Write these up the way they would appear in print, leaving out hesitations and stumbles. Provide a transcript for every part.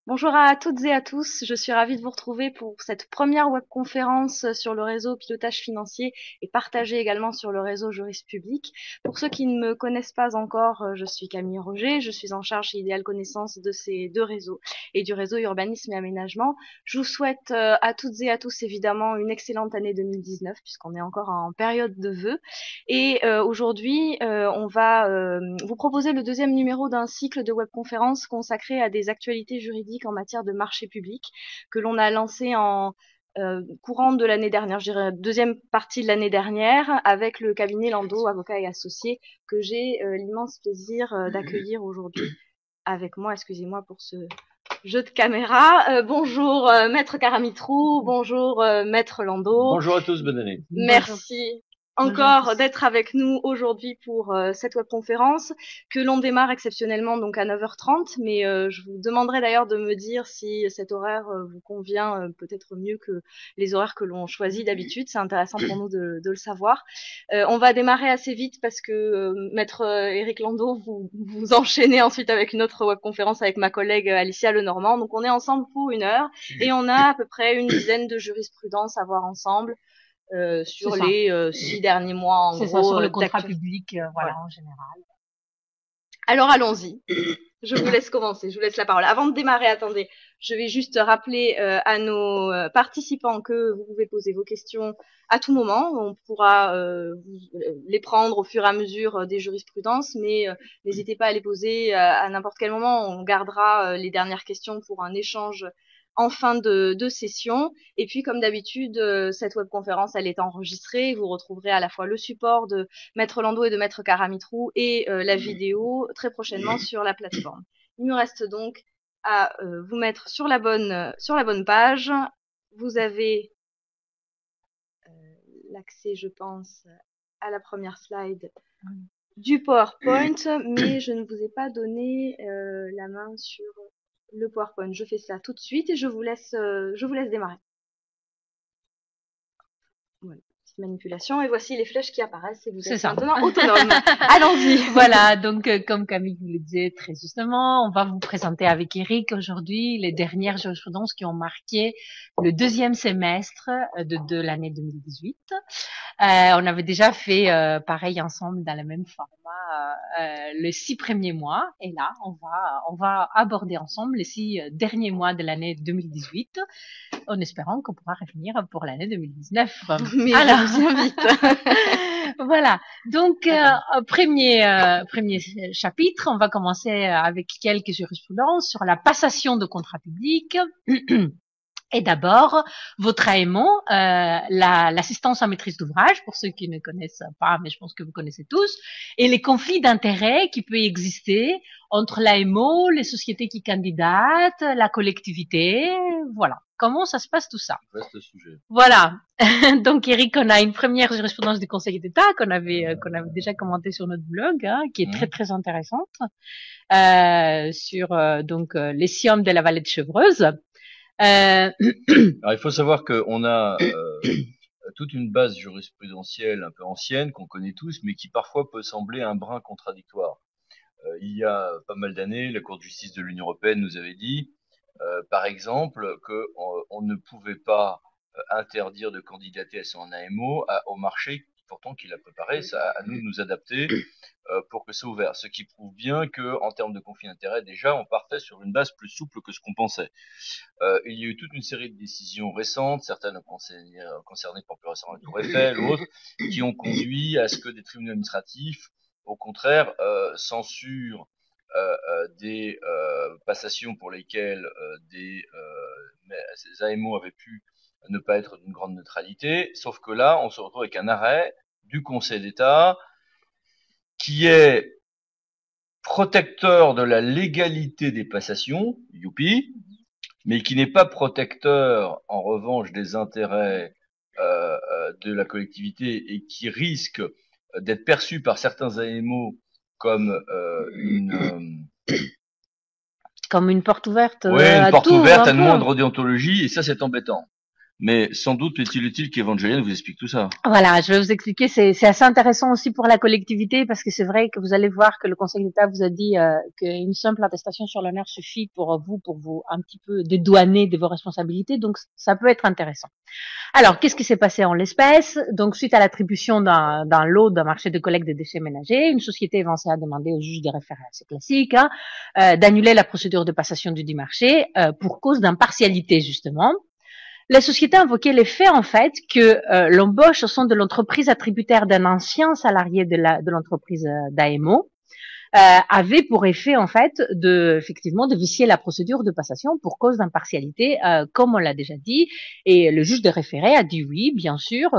Bonjour à toutes et à tous, je suis ravie de vous retrouver pour cette première webconférence sur le réseau pilotage financier et partagée également sur le réseau juriste public. Pour ceux qui ne me connaissent pas encore, je suis Camille Roger, je suis en charge chez Idéal Connaissance de ces deux réseaux et du réseau urbanisme et aménagement. Je vous souhaite à toutes et à tous évidemment une excellente année 2019 puisqu'on est encore en période de vœux. Et aujourd'hui, on va vous proposer le deuxième numéro d'un cycle de webconférences consacré à des actualités juridiques en matière de marché public que l'on a lancé en courant de l'année dernière, je dirais deuxième partie de l'année dernière, avec le cabinet Landau, avocats et associés, que j'ai l'immense plaisir d'accueillir aujourd'hui avec moi. Excusez-moi pour ce jeu de caméra. Bonjour Maître Karamitrou, bonjour Maître Landau. Bonjour à tous, bonne année. Merci encore d'être avec nous aujourd'hui pour cette webconférence que l'on démarre exceptionnellement donc à 9h30, mais je vous demanderai d'ailleurs de me dire si cet horaire vous convient peut-être mieux que les horaires que l'on choisit d'habitude. C'est intéressant pour nous de le savoir. On va démarrer assez vite parce que Maître Éric Landau, vous enchaînez ensuite avec une autre webconférence avec ma collègue Alicia Lenormand. Donc on est ensemble pour 1 heure et on a à peu près une dizaine de jurisprudences à voir ensemble sur les 6 derniers mois, en C'est gros. ça, sur le contrat public, voilà, en général. Alors allons-y. Je vous laisse commencer, je vous laisse la parole. Avant de démarrer, attendez, je vais juste rappeler à nos participants que vous pouvez poser vos questions à tout moment. On pourra les prendre au fur et à mesure des jurisprudences, mais n'hésitez pas à les poser à n'importe quel moment. On gardera les dernières questions pour un échange en fin de session. Et puis, comme d'habitude, cette webconférence, elle est enregistrée. Vous retrouverez à la fois le support de Maître Landau et de Maître Karamitrou et la vidéo très prochainement sur la plateforme. Il nous reste donc à vous mettre sur la bonne page. Vous avez l'accès, je pense, à la première slide du PowerPoint, mais je ne vous ai pas donné la main sur le PowerPoint. Je fais ça tout de suite et je vous laisse démarrer. Voilà, petite manipulation. Et voici les flèches qui apparaissent et vous êtes maintenant autonome. Allons-y. Voilà, donc comme Camille vous le disait très justement, on va vous présenter avec Eric aujourd'hui les dernières jurisprudences qui ont marqué le deuxième semestre de l'année 2018. On avait déjà fait pareil ensemble dans le même format les 6 premiers mois, et là on va aborder ensemble les 6 derniers mois de l'année 2018, en espérant qu'on pourra revenir pour l'année 2019. Mais alors, je vous invite. Voilà. Donc premier chapitre, on va commencer avec quelques jurisprudences sur la passation de contrats publics. Et d'abord, votre AMO, l'assistance en maîtrise d'ouvrage, pour ceux qui ne connaissent pas, mais je pense que vous connaissez tous, et les conflits d'intérêts qui peuvent exister entre l'AMO, les sociétés qui candidatent, la collectivité, voilà. Comment ça se passe tout ça? Vaste sujet. Voilà. Donc Eric, on a une première jurisprudence du Conseil d'État qu'on avait déjà commenté sur notre blog, qui est très très intéressante, sur donc les SIOM de la vallée de Chevreuse. Alors, il faut savoir qu'on a toute une base jurisprudentielle un peu ancienne qu'on connaît tous, mais qui parfois peut sembler un brin contradictoire. Il y a pas mal d'années, la Cour de justice de l'Union européenne nous avait dit, par exemple, qu'on ne pouvait pas interdire de candidater à son AMO au marché pourtant qu'il a préparé. Ça à nous de nous adapter pour que c'est ouvert. Ce qui prouve bien que, en termes de conflit d'intérêts, déjà, on partait sur une base plus souple que ce qu'on pensait. Il y a eu toute une série de décisions récentes, certaines concernées par plus récemment la Tour Eiffel ou autres, qui ont conduit à ce que des tribunaux administratifs, au contraire, censurent des passations pour lesquelles des AMO avaient pu ne pas être d'une grande neutralité, sauf que là, on se retrouve avec un arrêt du Conseil d'État qui est protecteur de la légalité des passations, youpi, mais qui n'est pas protecteur, en revanche, des intérêts de la collectivité et qui risque d'être perçu par certains AMO comme comme une porte ouverte. Oui, une porte ouverte à une moindre déontologie, et ça, c'est embêtant. Mais sans doute est-il utile qu'Evangelienne vous explique tout ça. Voilà, je vais vous expliquer. C'est assez intéressant aussi pour la collectivité parce que c'est vrai que vous allez voir que le Conseil d'État vous a dit qu'une simple attestation sur l'honneur suffit pour vous un petit peu dédouaner de vos responsabilités. Donc, ça peut être intéressant. Alors, qu'est-ce qui s'est passé en l'espèce? Donc, suite à l'attribution d'un lot d'un marché de collecte des déchets ménagers, une société avancée a demandé au juge des référés, c'est classique, d'annuler la procédure de passation du dit marché pour cause d'impartialité, justement. La société a invoqué les faits, en fait, que l'embauche au sein de l'entreprise attributaire d'un ancien salarié de l'entreprise d'AMO avait pour effet, en fait, effectivement, de vicier la procédure de passation pour cause d'impartialité, comme on l'a déjà dit. Et le juge de référé a dit oui, bien sûr,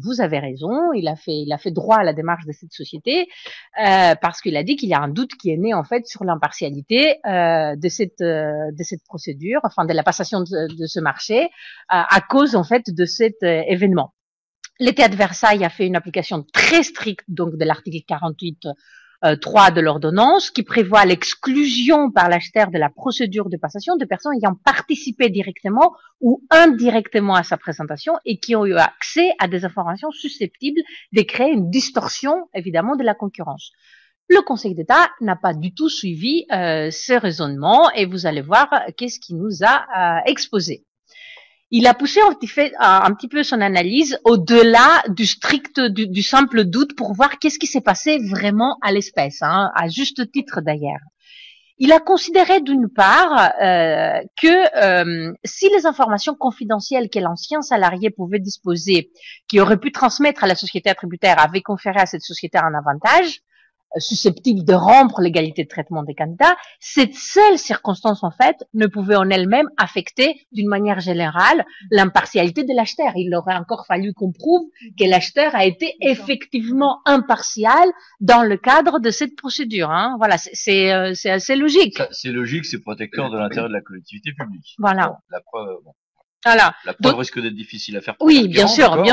vous avez raison. Il a fait droit à la démarche de cette société parce qu'il a dit qu'il y a un doute qui est né, en fait, sur l'impartialité de cette procédure, enfin, de la passation de ce marché à cause, en fait, de cet événement. L'État de Versailles a fait une application très stricte, donc, de l'article 48 3 de l'ordonnance qui prévoit l'exclusion par l'acheteur de la procédure de passation de personnes ayant participé directement ou indirectement à sa présentation et qui ont eu accès à des informations susceptibles de créer une distorsion, évidemment, de la concurrence. Le Conseil d'État n'a pas du tout suivi ce raisonnement et vous allez voir qu'est-ce qu'il nous a exposé. Il a poussé un petit peu son analyse au-delà du simple doute pour voir qu'est-ce qui s'est passé vraiment à l'espèce, à juste titre d'ailleurs. Il a considéré d'une part que si les informations confidentielles que l'ancien salarié pouvait disposer, qui aurait pu transmettre à la société attributaire, avaient conféré à cette société un avantage, susceptible de rompre l'égalité de traitement des candidats, cette seule circonstance, en fait, ne pouvait en elle-même affecter, d'une manière générale, l'impartialité de l'acheteur. Il aurait encore fallu qu'on prouve que l'acheteur a été effectivement impartial dans le cadre de cette procédure. Voilà, c'est assez logique. C'est logique, c'est protecteur de l'intérêt de la collectivité publique. Voilà. Bon, la preuve, voilà. La preuve risque d'être difficile à faire. Oui, bien sûr.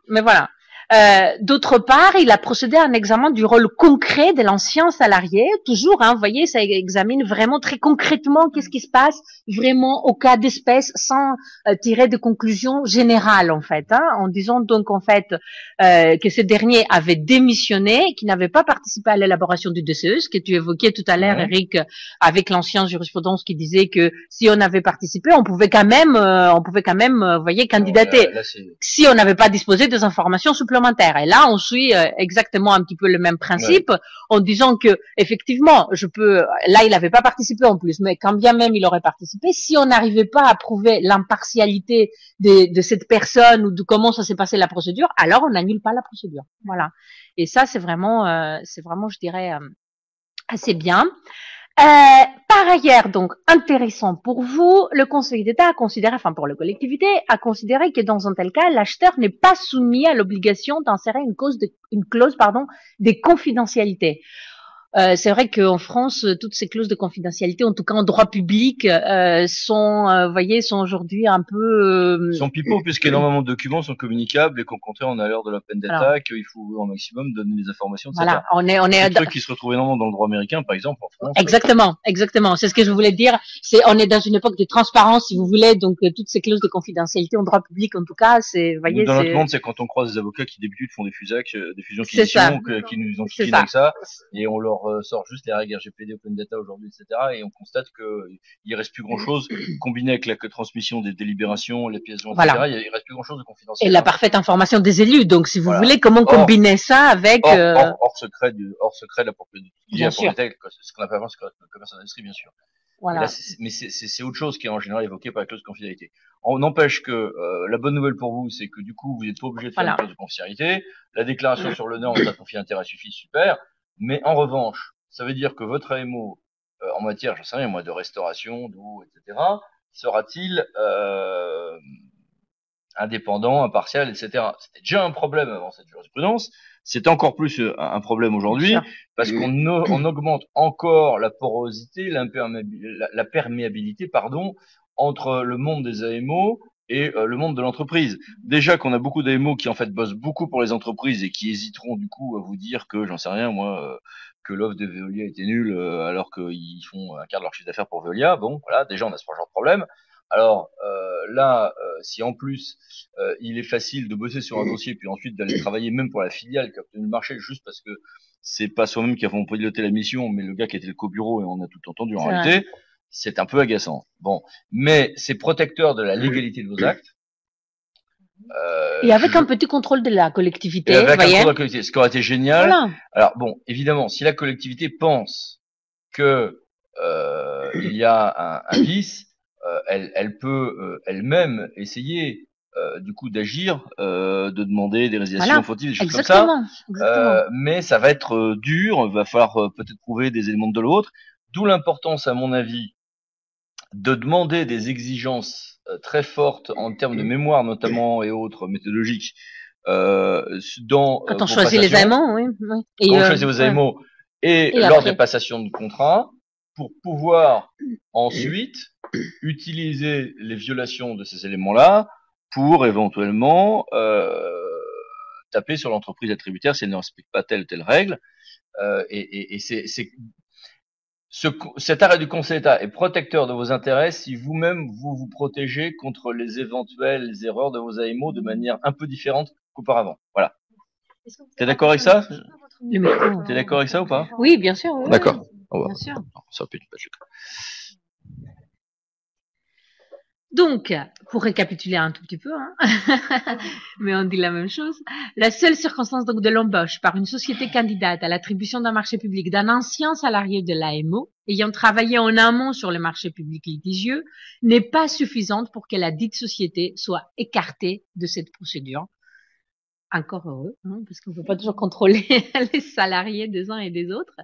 Mais voilà. D'autre part, il a procédé à un examen du rôle concret de l'ancien salarié. Toujours, vous voyez, ça examine vraiment très concrètement qu'est-ce qui se passe vraiment au cas d'espèce sans tirer de conclusions générales, en fait. En disant donc, en fait, que ce dernier avait démissionné, qu'il n'avait pas participé à l'élaboration du DCE, ce que tu évoquais tout à l'heure, Eric, avec l'ancienne jurisprudence qui disait que si on avait participé, on pouvait quand même, vous voyez, candidater. Là, si on n'avait pas disposé des informations supplémentaires. Et là, on suit exactement un petit peu le même principe en disant que effectivement, là, il n'avait pas participé en plus, mais quand bien même il aurait participé, si on n'arrivait pas à prouver l'impartialité de cette personne ou de comment ça s'est passé la procédure, alors on n'annule pas la procédure. Voilà. Et ça, c'est vraiment, je dirais, assez bien. Par ailleurs, donc intéressant pour vous, le Conseil d'État a considéré, enfin pour la collectivité, a considéré que dans un tel cas, l'acheteur n'est pas soumis à l'obligation d'insérer une clause de confidentialité. C'est vrai qu'en France, toutes ces clauses de confidentialité, en tout cas en droit public, sont aujourd'hui un peu sont pipeaux puisqu'énormément de documents sont communicables et qu'au contraire on a l'heure de l'open data, qu'il faut au maximum donner des informations, etc. Voilà, on est un truc qui se retrouve énormément dans le droit américain, par exemple, en France. Exactement. C'est ce que je voulais dire. On est dans une époque de transparence, si vous voulez, donc toutes ces clauses de confidentialité en droit public, en tout cas, dans notre monde, c'est quand on croise des avocats qui d'habitude font des fusions-acquisitions, qui nous ont chiquiné avec ça, et on leur sort juste les règles RGPD, Open Data aujourd'hui, etc. Et on constate qu'il reste plus grand chose, combiné avec la transmission des délibérations, les pièces jointes, etc. Il reste plus grand chose de confidentiel. Et la parfaite information des élus. Donc, si vous voulez, comment combiner ça avec hors secret de la propriété, ce qu'on appelle avant le commerce d'industrie, bien sûr. Voilà. Là, mais c'est autre chose qui est en général évoqué par la clause de confidentialité. On n'empêche que la bonne nouvelle pour vous, c'est que du coup, vous n'êtes pas obligé de faire une clause de confidentialité. La déclaration sur l'honneur en conflit d'intérêt suffit, super. Mais en revanche, ça veut dire que votre AMO, en matière, j'en sais rien, moi, de restauration, d'eau, etc., sera-t-il indépendant, impartial, etc. C'était déjà un problème avant cette jurisprudence. C'est encore plus un problème aujourd'hui parce qu'on augmente encore la porosité, la perméabilité, entre le monde des AMO et le monde de l'entreprise. Déjà qu'on a beaucoup d'AMO qui en fait bossent beaucoup pour les entreprises et qui hésiteront du coup à vous dire que, j'en sais rien moi, que l'offre de Veolia était nulle alors qu'ils font un quart de leur chiffre d'affaires pour Veolia. Bon, voilà, déjà on a ce genre de problème. Alors là, si en plus il est facile de bosser sur un dossier puis ensuite d'aller travailler même pour la filiale qui a obtenu le marché juste parce que c'est pas soi-même qui avons piloté la mission, mais le gars qui était le co-bureau et on a tout entendu en réalité, c'est un peu agaçant. Bon, mais c'est protecteur de la légalité de vos actes. Et avec un petit contrôle de la collectivité, et avec voyez. un contrôle de la collectivité, ce qui aurait été génial. Voilà. Alors bon, évidemment, si la collectivité pense que il y a un vice, elle peut elle-même essayer du coup d'agir, de demander des résiliations fautives, des choses comme ça. Mais ça va être dur, il va falloir peut-être prouver des éléments de l'autre. D'où l'importance, à mon avis, de demander des exigences très fortes en termes de mémoire notamment et autres méthodologiques dans quand on choisit les AMO, oui. Et quand on choisit vos AMO et lors des passations de contrat, pour pouvoir ensuite utiliser les violations de ces éléments-là pour éventuellement taper sur l'entreprise attributaire si elle ne respecte pas telle ou telle règle. Et cet arrêt du Conseil d'État est protecteur de vos intérêts si vous-même vous vous protégez contre les éventuelles erreurs de vos AMO de manière un peu différente qu'auparavant. Voilà. T'es d'accord avec ça? T'es d'accord avec ça ou pas? Oui, bien sûr. Oui, d'accord. Bien sûr. Ça peut être Donc, pour récapituler un tout petit peu, mais on dit la même chose, la seule circonstance donc de l'embauche par une société candidate à l'attribution d'un marché public d'un ancien salarié de l'AMO ayant travaillé en amont sur le marché public litigieux n'est pas suffisante pour que la dite société soit écartée de cette procédure. Encore heureux, parce qu'on ne peut pas toujours contrôler les salariés des uns et des autres.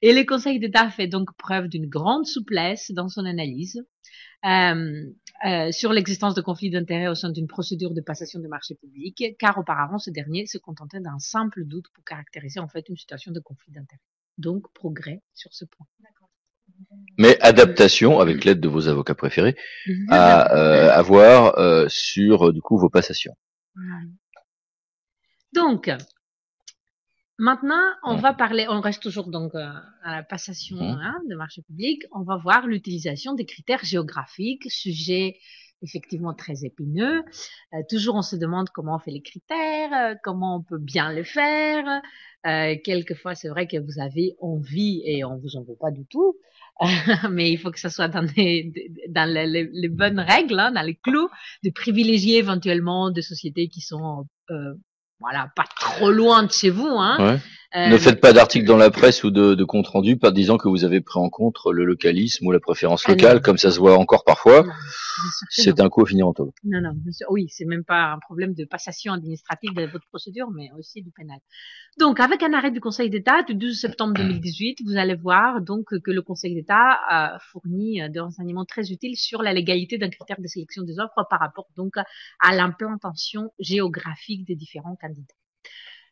Et le Conseil d'État fait donc preuve d'une grande souplesse dans son analyse sur l'existence de conflits d'intérêts au sein d'une procédure de passation de marché public, car auparavant, ce dernier se contentait d'un simple doute pour caractériser en fait une situation de conflit d'intérêts. Donc, progrès sur ce point. Mais adaptation, avec l'aide de vos avocats préférés, à avoir sur du coup vos passations. Donc, maintenant, on va parler, on reste toujours donc à la passation de marché public, on va voir l'utilisation des critères géographiques, sujet effectivement très épineux. Toujours on se demande comment on fait les critères, comment on peut bien les faire. Quelquefois, c'est vrai que vous avez envie et on vous en veut pas du tout. Mais il faut que ça soit dans les bonnes règles, dans les clous, de privilégier éventuellement des sociétés qui sont voilà, pas trop loin de chez vous. Ne faites pas d'articles dans la presse ou de compte rendu pas disant que vous avez pris en compte le localisme ou la préférence locale, comme ça se voit encore parfois. C'est un coup au finir en taule. Non, bien sûr. Oui, c'est même pas un problème de passation administrative de votre procédure, mais aussi du pénal. Donc, avec un arrêt du Conseil d'État du 12 septembre 2018, vous allez voir donc que le Conseil d'État a fourni des renseignements très utiles sur la légalité d'un critère de sélection des offres par rapport donc à l'implantation géographique des différents candidats.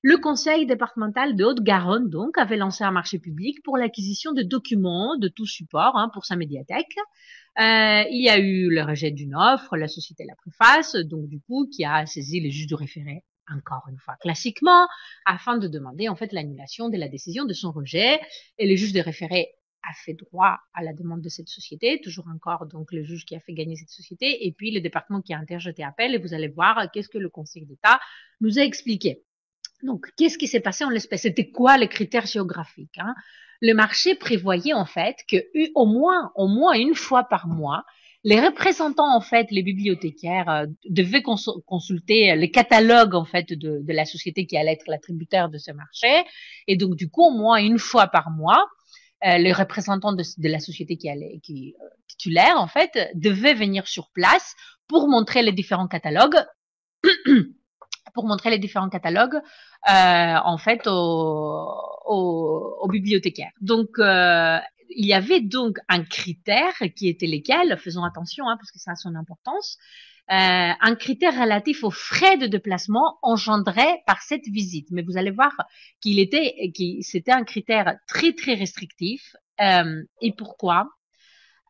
Le Conseil départemental de Haute-Garonne, donc, avait lancé un marché public pour l'acquisition de documents de tout support pour sa médiathèque. Il y a eu le rejet d'une offre, la société La Préface, donc du coup, qui a saisi le juge du référé, encore une fois, classiquement, afin de demander en fait l'annulation de la décision de son rejet. Et le juge du référé a fait droit à la demande de cette société, toujours encore donc le juge qui a fait gagner cette société, et puis le département qui a interjeté appel, et vous allez voir qu'est-ce que le Conseil d'État nous a expliqué. Donc, qu'est-ce qui s'est passé en l'espèce? C'était quoi les critères géographiques? Le marché prévoyait en fait que au moins une fois par mois, les représentants en fait, les bibliothécaires devaient consulter les catalogues en fait de la société qui allait être l'attributaire de ce marché, et donc du coup au moins une fois par mois, les représentants de la société qui titulaire en fait devaient venir sur place pour montrer les différents catalogues. En fait aux bibliothécaires. Donc il y avait donc un critère qui était lesquels, faisons attention parce que ça a son importance, un critère relatif aux frais de déplacement engendrés par cette visite. Mais vous allez voir c'était un critère très très restrictif. Et pourquoi?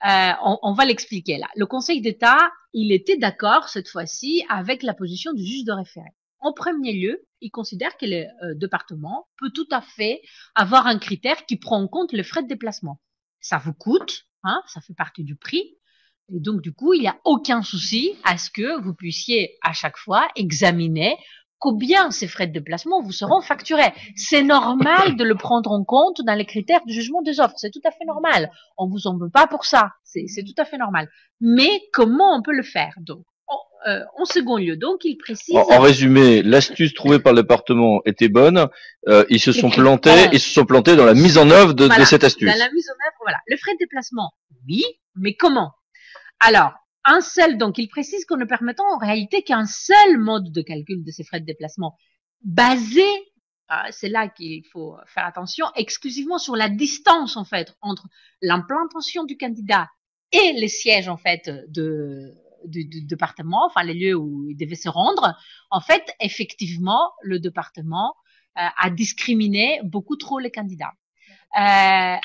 On va l'expliquer là. Le Conseil d'État, il était d'accord cette fois-ci avec la position du juge de référé. En premier lieu, il considère que le département peut tout à fait avoir un critère qui prend en compte les frais de déplacement. Ça vous coûte, ça fait partie du prix. Et donc, du coup, il n'y a aucun souci à ce que vous puissiez à chaque fois examiner combien ces frais de déplacement vous seront facturés. C'est normal de le prendre en compte dans les critères du jugement des offres. C'est tout à fait normal. On vous en veut pas pour ça. C'est tout à fait normal. Mais comment on peut le faire? Donc, en second lieu, donc, il précise. En résumé, l'astuce trouvée par le département était bonne. Ils se sont plantés dans la mise en œuvre de cette astuce. Dans la mise en œuvre, voilà. Le frais de déplacement, oui, mais comment? Alors, donc il précise qu'on ne permettant en réalité qu'un seul mode de calcul de ces frais de déplacement, basé, c'est là qu'il faut faire attention, exclusivement sur la distance en fait entre l'implantation du candidat et les sièges en fait du département, enfin les lieux où il devait se rendre. En fait, effectivement, le département a discriminé beaucoup trop les candidats.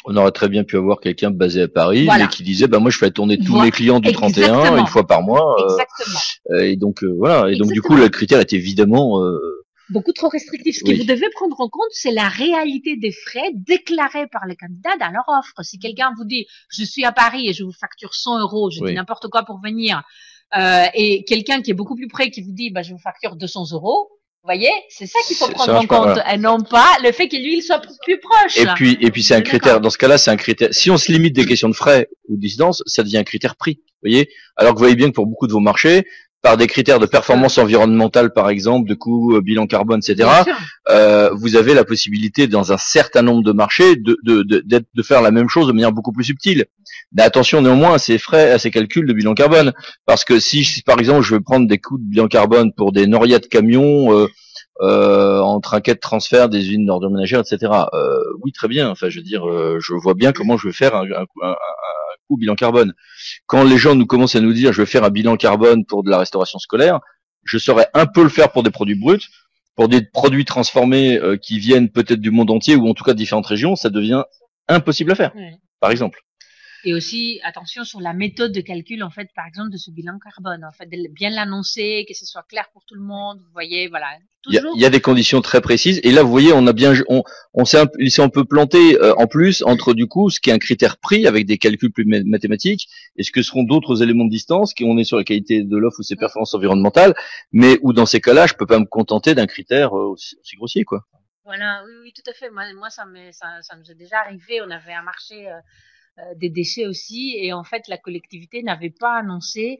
On aurait très bien pu avoir quelqu'un basé à Paris et qui disait moi je fais tourner tous mes clients du 31 une fois par mois. Et donc voilà. Et donc du coup le critère est évidemment beaucoup trop restrictif. Ce que vous devez prendre en compte, c'est la réalité des frais déclarés par les candidats dans leur offre. Si quelqu'un vous dit je suis à Paris et je vous facture 100 €, je dis n'importe quoi pour venir, et quelqu'un qui est beaucoup plus près qui vous dit je vous facture 200 €. Vous voyez, c'est ça qu'il faut prendre en compte, et non pas le fait que lui il soit plus proche. Et puis c'est un critère. Dans ce cas-là, c'est un critère. Si on se limite des questions de frais ou de distance, ça devient un critère prix. Vous voyez. Alors que vous voyez bien que pour beaucoup de vos marchés, par des critères de performance environnementale, par exemple, de coût, bilan carbone, etc., vous avez la possibilité dans un certain nombre de marchés de faire la même chose de manière beaucoup plus subtile. Mais attention néanmoins à ces frais, à ces calculs de bilan carbone, parce que si par exemple je veux prendre des coûts de bilan carbone pour des norias de camions en trinquette transfert des usines d'ordures ménagères, etc. Oui, très bien. Enfin, je veux dire, je vois bien comment je vais faire un coût bilan carbone. Quand les gens nous commencent à nous dire je vais faire un bilan carbone pour de la restauration scolaire, je saurais un peu le faire pour des produits bruts. Pour des produits transformés qui viennent peut-être du monde entier ou en tout cas de différentes régions, ça devient impossible à faire, par exemple. Et aussi, attention sur la méthode de calcul, en fait, par exemple, de ce bilan carbone. En fait, de bien l'annoncer, que ce soit clair pour tout le monde. Vous voyez, voilà. Toujours. Il y a des conditions très précises. Et là, vous voyez, on s'est un peu planté en plus entre du coup ce qui est un critère prix avec des calculs plus mathématiques et ce que seront d'autres éléments de distance qui on est sur la qualité de l'offre ou ses performances environnementales, mais où dans ces cas-là, je peux pas me contenter d'un critère aussi grossier, quoi. Voilà, oui, tout à fait. Moi, ça nous est déjà arrivé. On avait un marché des déchets aussi, et en fait la collectivité n'avait pas annoncé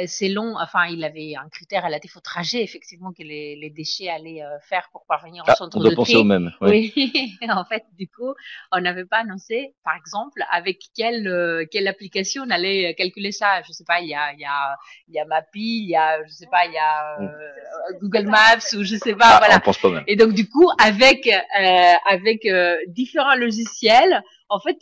selon, enfin il avait un critère relatif au trajet effectivement que les déchets allaient faire pour parvenir au centre de tri. On doit penser au même. Oui, en fait du coup on n'avait pas annoncé par exemple avec quelle application on allait calculer ça. Je sais pas, il y a Mappy, il y a je sais pas, il y a Google Maps ou je sais pas, voilà. On pense pas même. Et donc du coup avec différents logiciels, en fait,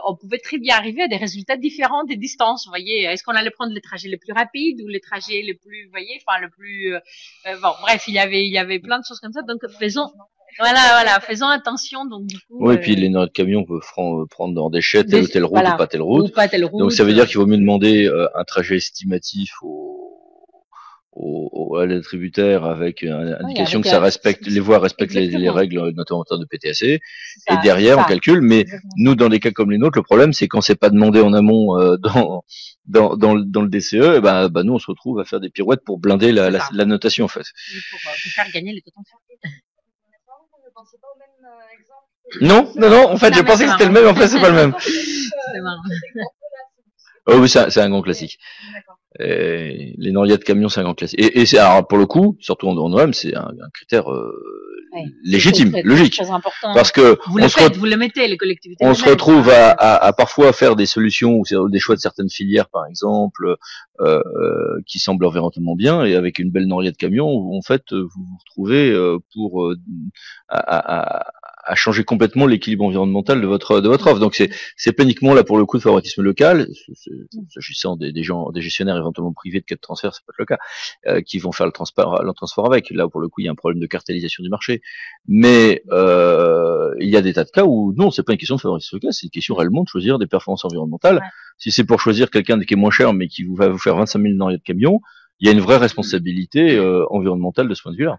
on pouvait très bien arriver à des résultats différents des distances. Vous voyez, est-ce qu'on allait prendre les trajets les plus rapides ou les trajets les plus, vous voyez, enfin le plus, bon, bref, il y avait plein de choses comme ça. Donc faisons attention. Donc du coup. Oui, puis les norias de camion peuvent prendre dans des chais telle ou telle route ou pas telle route. Donc ça veut dire qu'il vaut mieux demander un trajet estimatif à l'attributaire avec une indication que ça respecte, les voies respectent les règles notamment de PTAC, et derrière on calcule. Mais nous, dans des cas comme les nôtres, le problème c'est quand c'est pas demandé en amont dans le DCE, et nous on se retrouve à faire des pirouettes pour blinder la notation en fait. Pour faire gagner les potentiels. Non, en fait je pensais que c'était le même, en fait c'est pas le même. C'est marrant. Oh oui, c'est un grand classique. Les norias de camion, c'est un grand classique. Et c'est, alors, pour le coup, surtout en OM, c'est un critère légitime, logique. Très important. Parce que vous le mettez, les collectivités. On se retrouve à parfois faire des solutions ou des choix de certaines filières, par exemple, qui semblent environnementalement bien, et avec une belle noria de camion, où en fait vous vous retrouvez pour à changer complètement l'équilibre environnemental de votre offre. Donc c'est pas uniquement là pour le coup de favoritisme local, s'agissant des gestionnaires éventuellement privés de cas de transfert, c'est pas le cas, qui vont faire le transport avec. Là pour le coup il y a un problème de cartélisation du marché. Mais il y a des tas de cas où non, c'est pas une question de favoritisme local, c'est une question réellement de choisir des performances environnementales. Ouais. Si c'est pour choisir quelqu'un qui est moins cher mais qui va vous faire 25 000 norias de camion, il y a une vraie responsabilité environnementale de ce point de vue-là.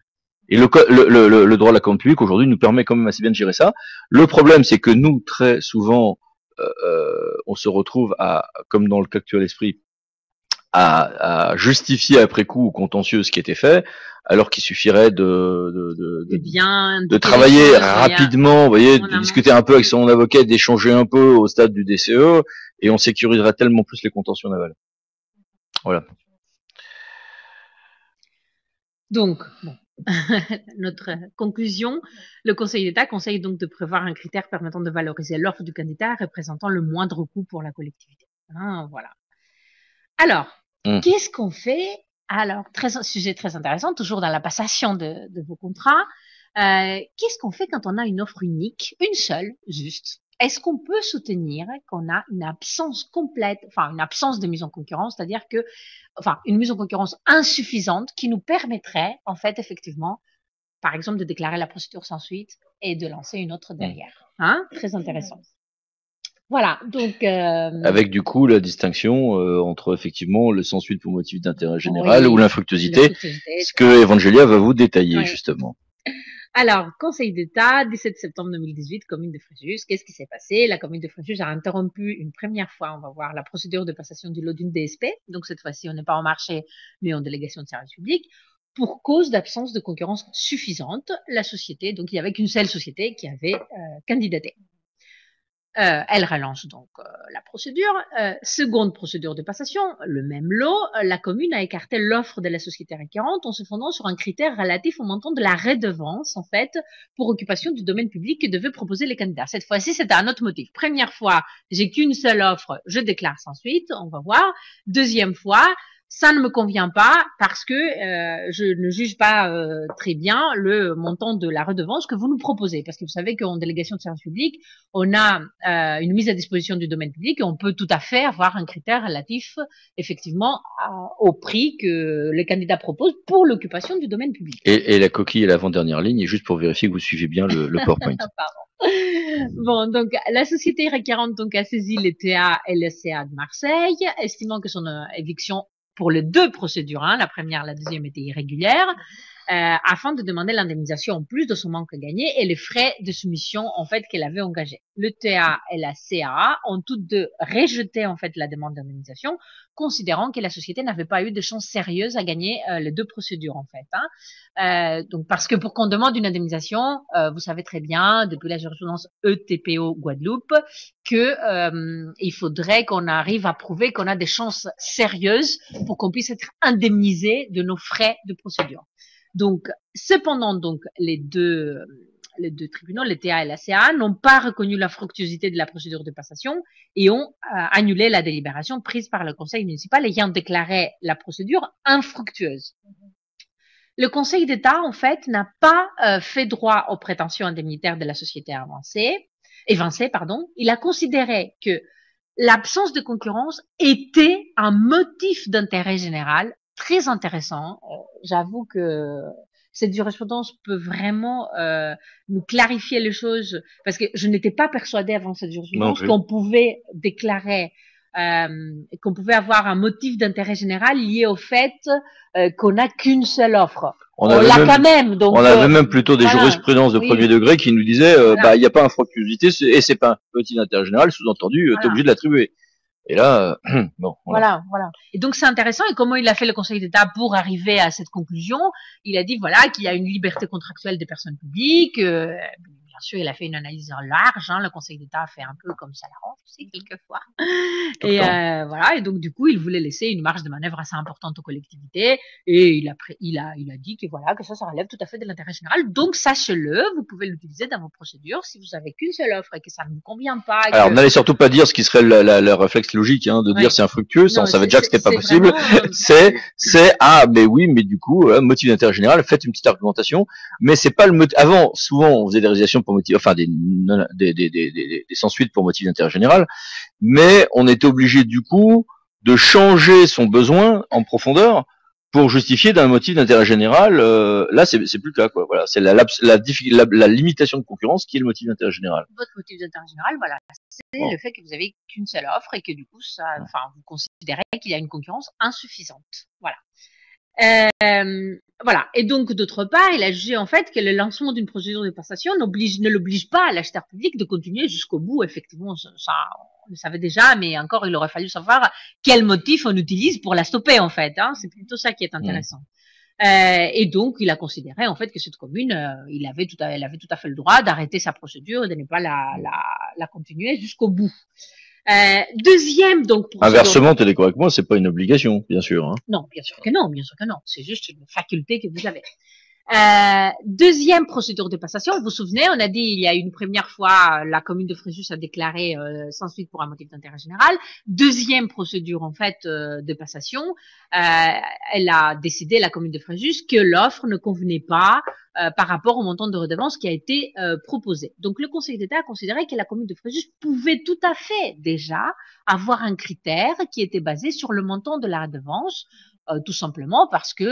Et le droit à la commande publique aujourd'hui nous permet quand même assez bien de gérer ça. Le problème, c'est que nous, très souvent, on se retrouve comme dans le cas actuel esprit, à justifier après coup au contentieux ce qui était fait, alors qu'il suffirait de travailler rapidement, vous voyez, de discuter un peu avec son avocat, d'échanger un peu au stade du DCE, et on sécuriserait tellement plus les contentieux navals. Voilà. Donc, bon. Notre conclusion, le Conseil d'État conseille donc de prévoir un critère permettant de valoriser l'offre du candidat représentant le moindre coût pour la collectivité. Hein, voilà. Alors, qu'est-ce qu'on fait? Alors, sujet très intéressant, toujours dans la passation de vos contrats. Qu'est-ce qu'on fait quand on a une offre unique, une seule, juste? Est-ce qu'on peut soutenir qu'on a une absence complète, enfin une absence de mise en concurrence, c'est-à-dire que, enfin, une mise en concurrence insuffisante qui nous permettrait, en fait, effectivement, par exemple, de déclarer la procédure sans suite et de lancer une autre derrière. Hein? Très intéressant. Voilà, donc avec du coup la distinction entre effectivement le sans suite pour motif d'intérêt général ou l'infructuosité, ce que Evangelia va vous détailler justement. Alors, Conseil d'État, 17 septembre 2018, commune de Fréjus. Qu'est-ce qui s'est passé? La commune de Fréjus a interrompu une première fois, on va voir, la procédure de passation du lot d'une DSP. Donc cette fois-ci, on n'est pas en marché, mais en délégation de service public, pour cause d'absence de concurrence suffisante. La société, donc il n'y avait qu'une seule société qui avait candidaté. Elle relance donc la procédure. Seconde procédure de passation, le même lot. La commune a écarté l'offre de la société requérante en se fondant sur un critère relatif au montant de la redevance, en fait, pour occupation du domaine public que devaient proposer les candidats. Cette fois-ci, c'était un autre motif. Première fois, j'ai qu'une seule offre, je déclare sans suite, on va voir. Deuxième fois, ça ne me convient pas parce que je ne juge pas très bien le montant de la redevance que vous nous proposez. Parce que vous savez qu'en délégation de service public, on a une mise à disposition du domaine public et on peut tout à fait avoir un critère relatif, effectivement, au prix que les candidats proposent pour l'occupation du domaine public. Et la coquille est l'avant-dernière ligne, et juste pour vérifier que vous suivez bien le PowerPoint. Pardon. Bon, donc la société requérante donc a saisi l'ETA et le CA de Marseille, estimant que son éviction pour les deux procédures, hein, la première, la deuxième était irrégulière, afin de demander l'indemnisation en plus de son manque à gagner et les frais de soumission en fait qu'elle avait engagés. Le TA et la CAA ont toutes deux rejeté en fait la demande d'indemnisation, considérant que la société n'avait pas eu de chance sérieuse à gagner les deux procédures en fait. Hein. Donc parce que pour qu'on demande une indemnisation, vous savez très bien depuis la jurisprudence ETPO Guadeloupe que il faudrait qu'on arrive à prouver qu'on a des chances sérieuses pour qu'on puisse être indemnisé de nos frais de procédure. Donc, cependant, donc les deux tribunaux, l'ETA et la CA, n'ont pas reconnu la fructuosité de la procédure de passation et ont annulé la délibération prise par le conseil municipal ayant déclaré la procédure infructueuse. Le Conseil d'État, en fait, n'a pas fait droit aux prétentions indemnitaires de la société évincée, pardon. Il a considéré que l'absence de concurrence était un motif d'intérêt général très intéressant. J'avoue que cette jurisprudence peut vraiment nous clarifier les choses parce que je n'étais pas persuadée avant cette jurisprudence qu'on pouvait déclarer qu'on pouvait avoir un motif d'intérêt général lié au fait qu'on n'a qu'une seule offre. On l'a quand même. Donc, on avait même plutôt des jurisprudences de premier degré qui nous disaient il n'y a pas infructuosité et c'est pas un motif d'intérêt général, sous-entendu, t'es obligé de l'attribuer. Et là, bon. Voilà. Et donc c'est intéressant. Et comment il a fait le Conseil d'État pour arriver à cette conclusion? Il a dit voilà qu'il y a une liberté contractuelle des personnes publiques. Bien sûr, il a fait une analyse large. Hein, le Conseil d'État a fait un peu comme ça l'arrange aussi quelquefois. Et voilà. Et donc du coup, il voulait laisser une marge de manœuvre assez importante aux collectivités. Et il a dit que voilà que ça relève tout à fait de l'intérêt général. Donc sachez-le, vous pouvez l'utiliser dans vos procédures si vous avez qu'une seule offre et que ça ne vous convient pas. Alors n'allez surtout pas dire ce qui serait le réflexe logique de dire c'est infructueux. Ça, on savait déjà que c'était pas possible. C'est mais oui, mais du coup motif d'intérêt général. Faites une petite argumentation. Mais c'est pas le motif. Avant, souvent, on faisait des résiliations pour motif, enfin des sans suite pour motif d'intérêt général, mais on était obligé du coup de changer son besoin en profondeur pour justifier d'un motif d'intérêt général. Là, c'est plus le cas, quoi. Voilà, c'est la limitation de concurrence qui est le motif d'intérêt général. Votre motif d'intérêt général, voilà, c'est le fait que vous avez qu'une seule offre et que du coup, vous considérez qu'il y a une concurrence insuffisante. Voilà. Voilà. Et donc, d'autre part, il a jugé en fait que le lancement d'une procédure de passation ne l'oblige pas à l'acheteur public de continuer jusqu'au bout. Effectivement, ça, on le savait déjà, mais encore, il aurait fallu savoir quel motif on utilise pour la stopper, en fait. Hein. C'est plutôt ça qui est intéressant. Et donc, il a considéré en fait que cette commune, elle avait tout à fait le droit d'arrêter sa procédure et de ne pas la continuer jusqu'au bout. Deuxième donc procédure. Inversement, t'es d'accord avec moi, c'est pas une obligation, bien sûr. Hein. Non, bien sûr que non, C'est juste une faculté que vous avez. Deuxième procédure de passation, vous vous souvenez, on a dit il y a une première fois, la commune de Fréjus a déclaré sans suite pour un motif d'intérêt général. Deuxième procédure en fait de passation, elle a décidé, la commune de Fréjus, que l'offre ne convenait pas par rapport au montant de redevance qui a été proposé. Donc le Conseil d'État a considéré que la commune de Fréjus pouvait tout à fait déjà avoir un critère qui était basé sur le montant de la redevance. Tout simplement parce que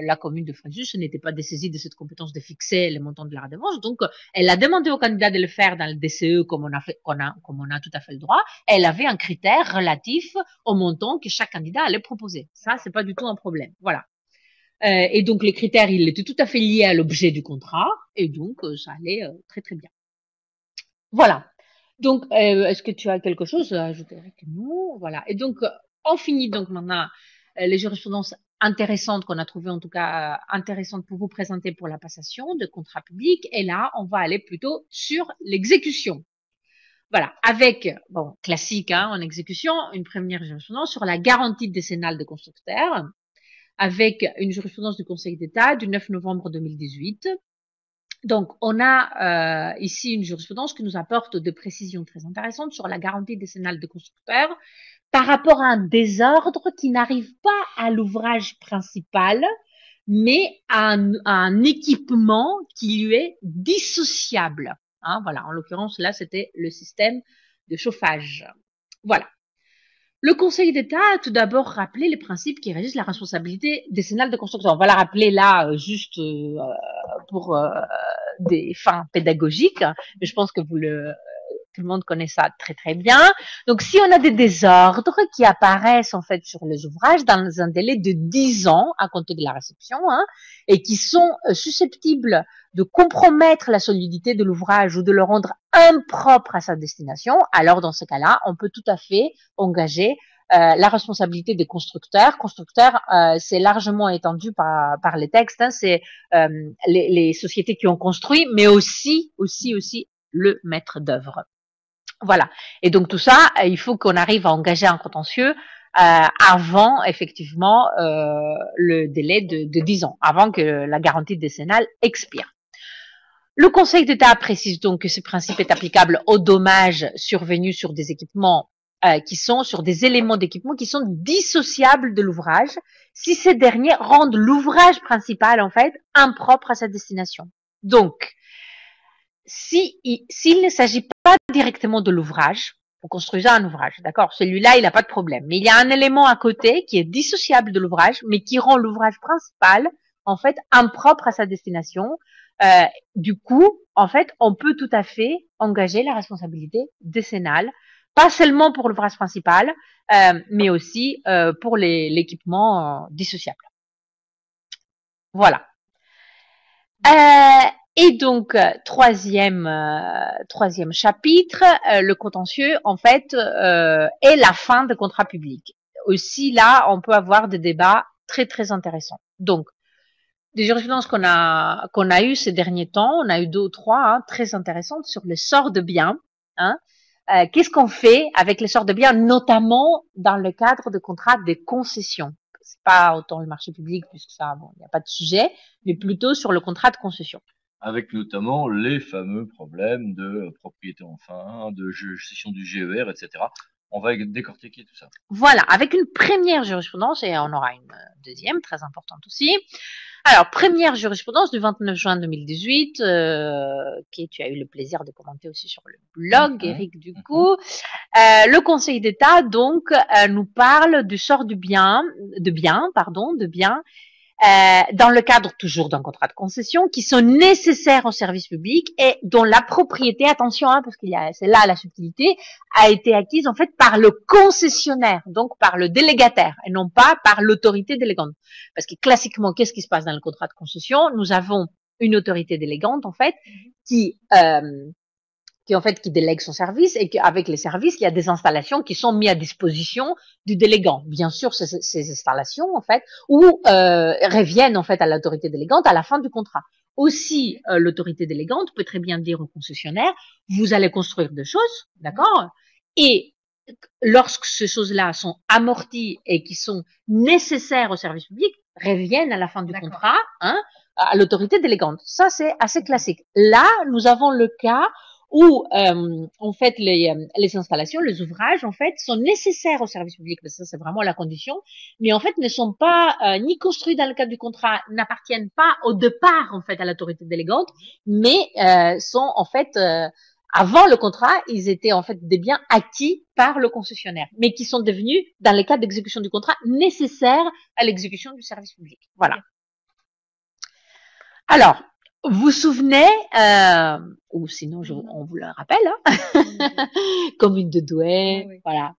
la commune de Fréjus n'était pas dessaisie de cette compétence de fixer les montants de la redevance. Donc, elle a demandé au candidat de le faire dans le DCE comme on a tout à fait le droit. Elle avait un critère relatif au montant que chaque candidat allait proposer. Ça, c'est pas du tout un problème. Voilà. Et donc, les critères, ils étaient tout à fait liés à l'objet du contrat. Et donc, ça allait très, très bien. Voilà. Donc, est-ce que tu as quelque chose à ajouter? Non. Voilà. Et donc, on finit donc maintenant les jurisprudences intéressantes qu'on a trouvées, en tout cas intéressantes pour vous présenter pour la passation de contrat public. Et là, on va aller plutôt sur l'exécution. Voilà, avec, bon, classique hein, en exécution, une première jurisprudence sur la garantie décennale de constructeurs, avec une jurisprudence du Conseil d'État du 9 novembre 2018. Donc, on a ici une jurisprudence qui nous apporte des précisions très intéressantes sur la garantie décennale de constructeurs par rapport à un désordre qui n'arrive pas à l'ouvrage principal, mais à un équipement qui lui est dissociable. Hein, voilà, en l'occurrence, là, c'était le système de chauffage. Voilà. Le Conseil d'État a tout d'abord rappelé les principes qui régissent la responsabilité décennale de constructeur. On va la rappeler là juste pour des fins pédagogiques, mais je pense que tout le monde connaît ça très très bien. Donc, si on a des désordres qui apparaissent en fait sur les ouvrages dans un délai de 10 ans à compter de la réception, hein, et qui sont susceptibles de compromettre la solidité de l'ouvrage ou de le rendre impropre à sa destination, alors dans ce cas-là, on peut tout à fait engager la responsabilité des constructeurs. Constructeurs, c'est largement étendu par les textes. Hein, c'est les sociétés qui ont construit, mais aussi le maître d'œuvre. Voilà. Et donc tout ça, il faut qu'on arrive à engager un contentieux avant effectivement le délai de 10 ans, avant que la garantie décennale expire. Le Conseil d'État précise donc que ce principe est applicable aux dommages survenus sur des équipements sur des éléments d'équipement qui sont dissociables de l'ouvrage, si ces derniers rendent l'ouvrage principal en fait impropre à sa destination. Donc, s'il ne s'agit pas directement de l'ouvrage, vous construisez un ouvrage, d'accord, celui-là, il n'a pas de problème. Mais il y a un élément à côté qui est dissociable de l'ouvrage, mais qui rend l'ouvrage principal, en fait, impropre à sa destination. Du coup, en fait, on peut tout à fait engager la responsabilité décennale, pas seulement pour l'ouvrage principal, mais aussi pour l'équipement dissociable. Voilà. Et donc, troisième chapitre, le contentieux, en fait, est la fin de contrat public. Aussi, là, on peut avoir des débats très, très intéressants. Donc, des jurisprudences qu'on a eu ces derniers temps, on a eu 2 ou 3 hein, très intéressantes sur le sort de biens. Hein. Qu'est-ce qu'on fait avec les sorts de biens, notamment dans le cadre de contrats de concession? C'est pas autant le marché public, puisque ça, bon, il n'y a pas de sujet, mais plutôt sur le contrat de concession. Avec notamment les fameux problèmes de propriété en fin, de gestion du GER, etc. On va décortiquer tout ça. Voilà, avec une première jurisprudence, et on aura une deuxième, très importante aussi. Alors, première jurisprudence du 29 juin 2018, que tu as eu le plaisir de commenter aussi sur le blog, Eric, du coup. Le Conseil d'État, donc, nous parle du sort de biens, dans le cadre toujours d'un contrat de concession, qui sont nécessaires au service public et dont la propriété, attention, hein, parce c'est là la subtilité, a été acquise en fait par le concessionnaire, donc par le délégataire, et non pas par l'autorité délégante. Parce que classiquement, qu'est-ce qui se passe dans le contrat de concession? Nous avons une autorité délégante en fait qui qui délègue son service et qu'avec les services, il y a des installations qui sont mises à disposition du délégant. Bien sûr, ces installations, en fait, reviennent, en fait, à l'autorité délégante à la fin du contrat. Aussi, l'autorité délégante peut très bien dire au concessionnaire, vous allez construire des choses, d'accord? Et lorsque ces choses-là sont amorties et qui sont nécessaires au service public, reviennent à la fin du contrat, hein, à l'autorité délégante. Ça, c'est assez classique. Là, nous avons le cas où en fait les installations, les ouvrages en fait sont nécessaires au service public, parce que ça c'est vraiment la condition, mais en fait ne sont pas ni construits dans le cadre du contrat, n'appartiennent pas au départ en fait à l'autorité délégante, mais sont en fait avant le contrat, ils étaient en fait des biens acquis par le concessionnaire, mais qui sont devenus dans le cadre d'exécution du contrat nécessaires à l'exécution du service public. Voilà. Alors, vous vous souvenez, ou sinon on vous le rappelle, hein, commune de Douai, oui. Voilà,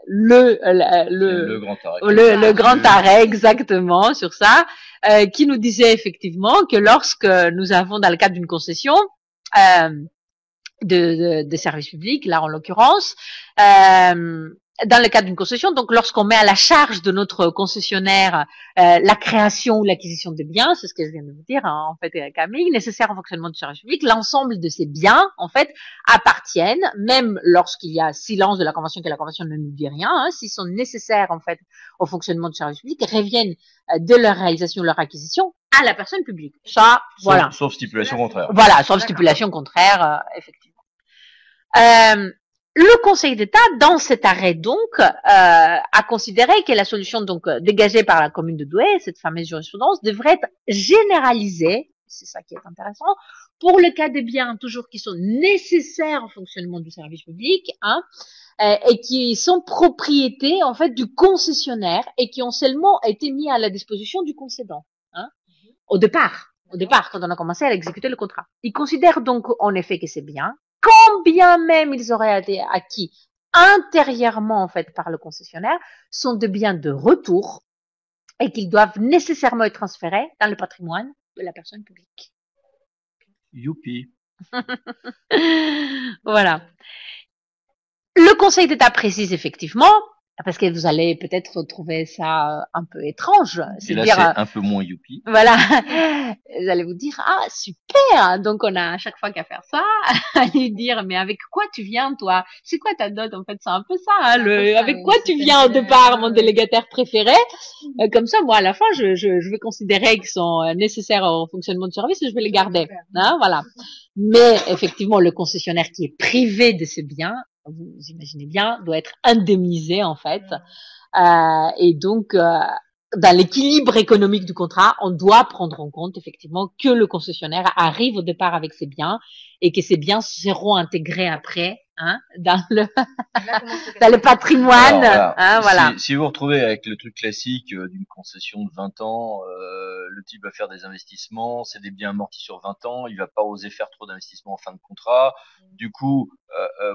le grand arrêt, le grand arrêt exactement sur ça, qui nous disait effectivement que lorsque nous avons dans le cadre d'une concession de services publics, là en l'occurrence, dans le cadre d'une concession, donc lorsqu'on met à la charge de notre concessionnaire la création ou l'acquisition de biens, c'est ce que je viens de vous dire, hein, en fait, Camille, nécessaire au fonctionnement du service public, l'ensemble de ces biens, en fait, appartiennent, même lorsqu'il y a silence de la convention, que la convention ne nous dit rien, hein, s'ils sont nécessaires, en fait, au fonctionnement du service public, reviennent de leur réalisation, leur acquisition à la personne publique. Ça, voilà. Sauf stipulation contraire. Voilà, sauf stipulation contraire, effectivement. Le Conseil d'État, dans cet arrêt donc, a considéré que la solution donc dégagée par la commune de Douai, cette fameuse jurisprudence, devrait être généralisée, c'est ça qui est intéressant, pour le cas des biens toujours qui sont nécessaires au fonctionnement du service public, hein, et qui sont propriété en fait du concessionnaire et qui ont seulement été mis à la disposition du concédant, hein, au départ, quand on a commencé à exécuter le contrat. Il considère donc en effet que c'est bien, quand bien même ils auraient été acquis intérieurement en fait par le concessionnaire, sont des biens de retour et qu'ils doivent nécessairement être transférés dans le patrimoine de la personne publique. Youpi. Voilà. Le Conseil d'État précise effectivement, parce que vous allez peut-être trouver ça un peu étrange. Et là, c'est un peu moins youpi. Voilà. Vous allez vous dire, ah, super! Donc, on a à chaque fois qu'à faire ça, à lui dire, mais avec quoi tu viens, toi? C'est quoi ta dot? En fait, c'est un peu ça, hein, avec quoi tu viens au départ, mon délégataire préféré? Comme ça, moi, à la fin, je vais considérer qu'ils sont nécessaires au fonctionnement du service et je vais les garder. Hein, voilà. Mais, effectivement, le concessionnaire qui est privé de ces biens, vous imaginez bien, doit être indemnisé en fait. Et donc, dans l'équilibre économique du contrat, on doit prendre en compte effectivement que le concessionnaire arrive au départ avec ses biens et que ces biens seront intégrés après, hein, dans le patrimoine. Alors, hein, voilà. Si vous retrouvez avec le truc classique d'une concession de 20 ans, le type va faire des investissements, c'est des biens amortis sur 20 ans, il va pas oser faire trop d'investissements en fin de contrat. Du coup,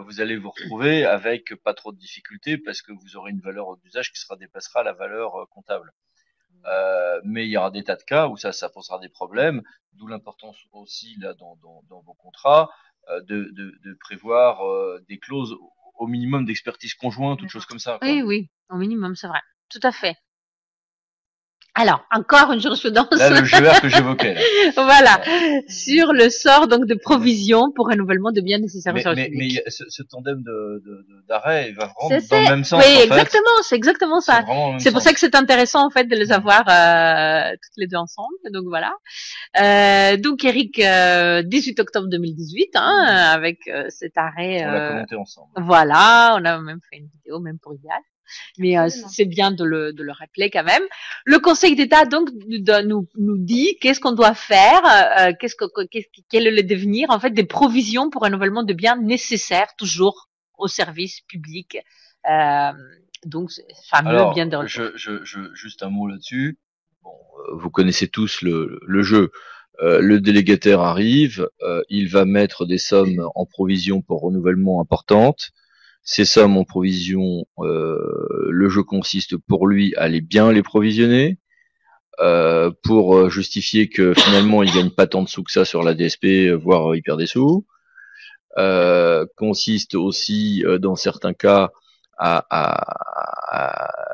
vous allez vous retrouver avec pas trop de difficultés parce que vous aurez une valeur d'usage qui dépassera la valeur comptable. Mais il y aura des tas de cas où ça posera des problèmes, d'où l'importance aussi là dans vos contrats de prévoir des clauses au minimum d'expertise conjointe, toutes choses comme ça. Quoi. Oui, au minimum, c'est vrai, tout à fait. Alors, encore une jurisprudence. Là, le GR que j'évoquais. Là. Voilà, sur le sort donc de provision pour renouvellement de biens nécessaires au service public. Mais ce tandem d'arrêt va vraiment dans le même sens. Oui, exactement, c'est exactement ça. C'est pour ça que c'est intéressant en fait de les avoir toutes les deux ensemble. Donc voilà. Donc Eric, 18 octobre 2018, hein, avec cet arrêt. On l'a commenté ensemble. Voilà, on a même fait une vidéo, même pour Idéal. Mais c'est bien de le rappeler quand même. Le Conseil d'État donc nous dit qu'est-ce qu'on doit faire, quel est le devenir en fait des provisions pour renouvellement de biens nécessaires toujours au service public. Donc fameux bien de. Juste un mot là-dessus. Bon, vous connaissez tous le jeu. Le délégataire arrive, il va mettre des sommes en provision pour renouvellement importantes. Ces sommes en provision, le jeu consiste pour lui à bien les provisionner, pour justifier que finalement il gagne pas tant de sous que ça sur la DSP, voire il perd des sous. consiste aussi dans certains cas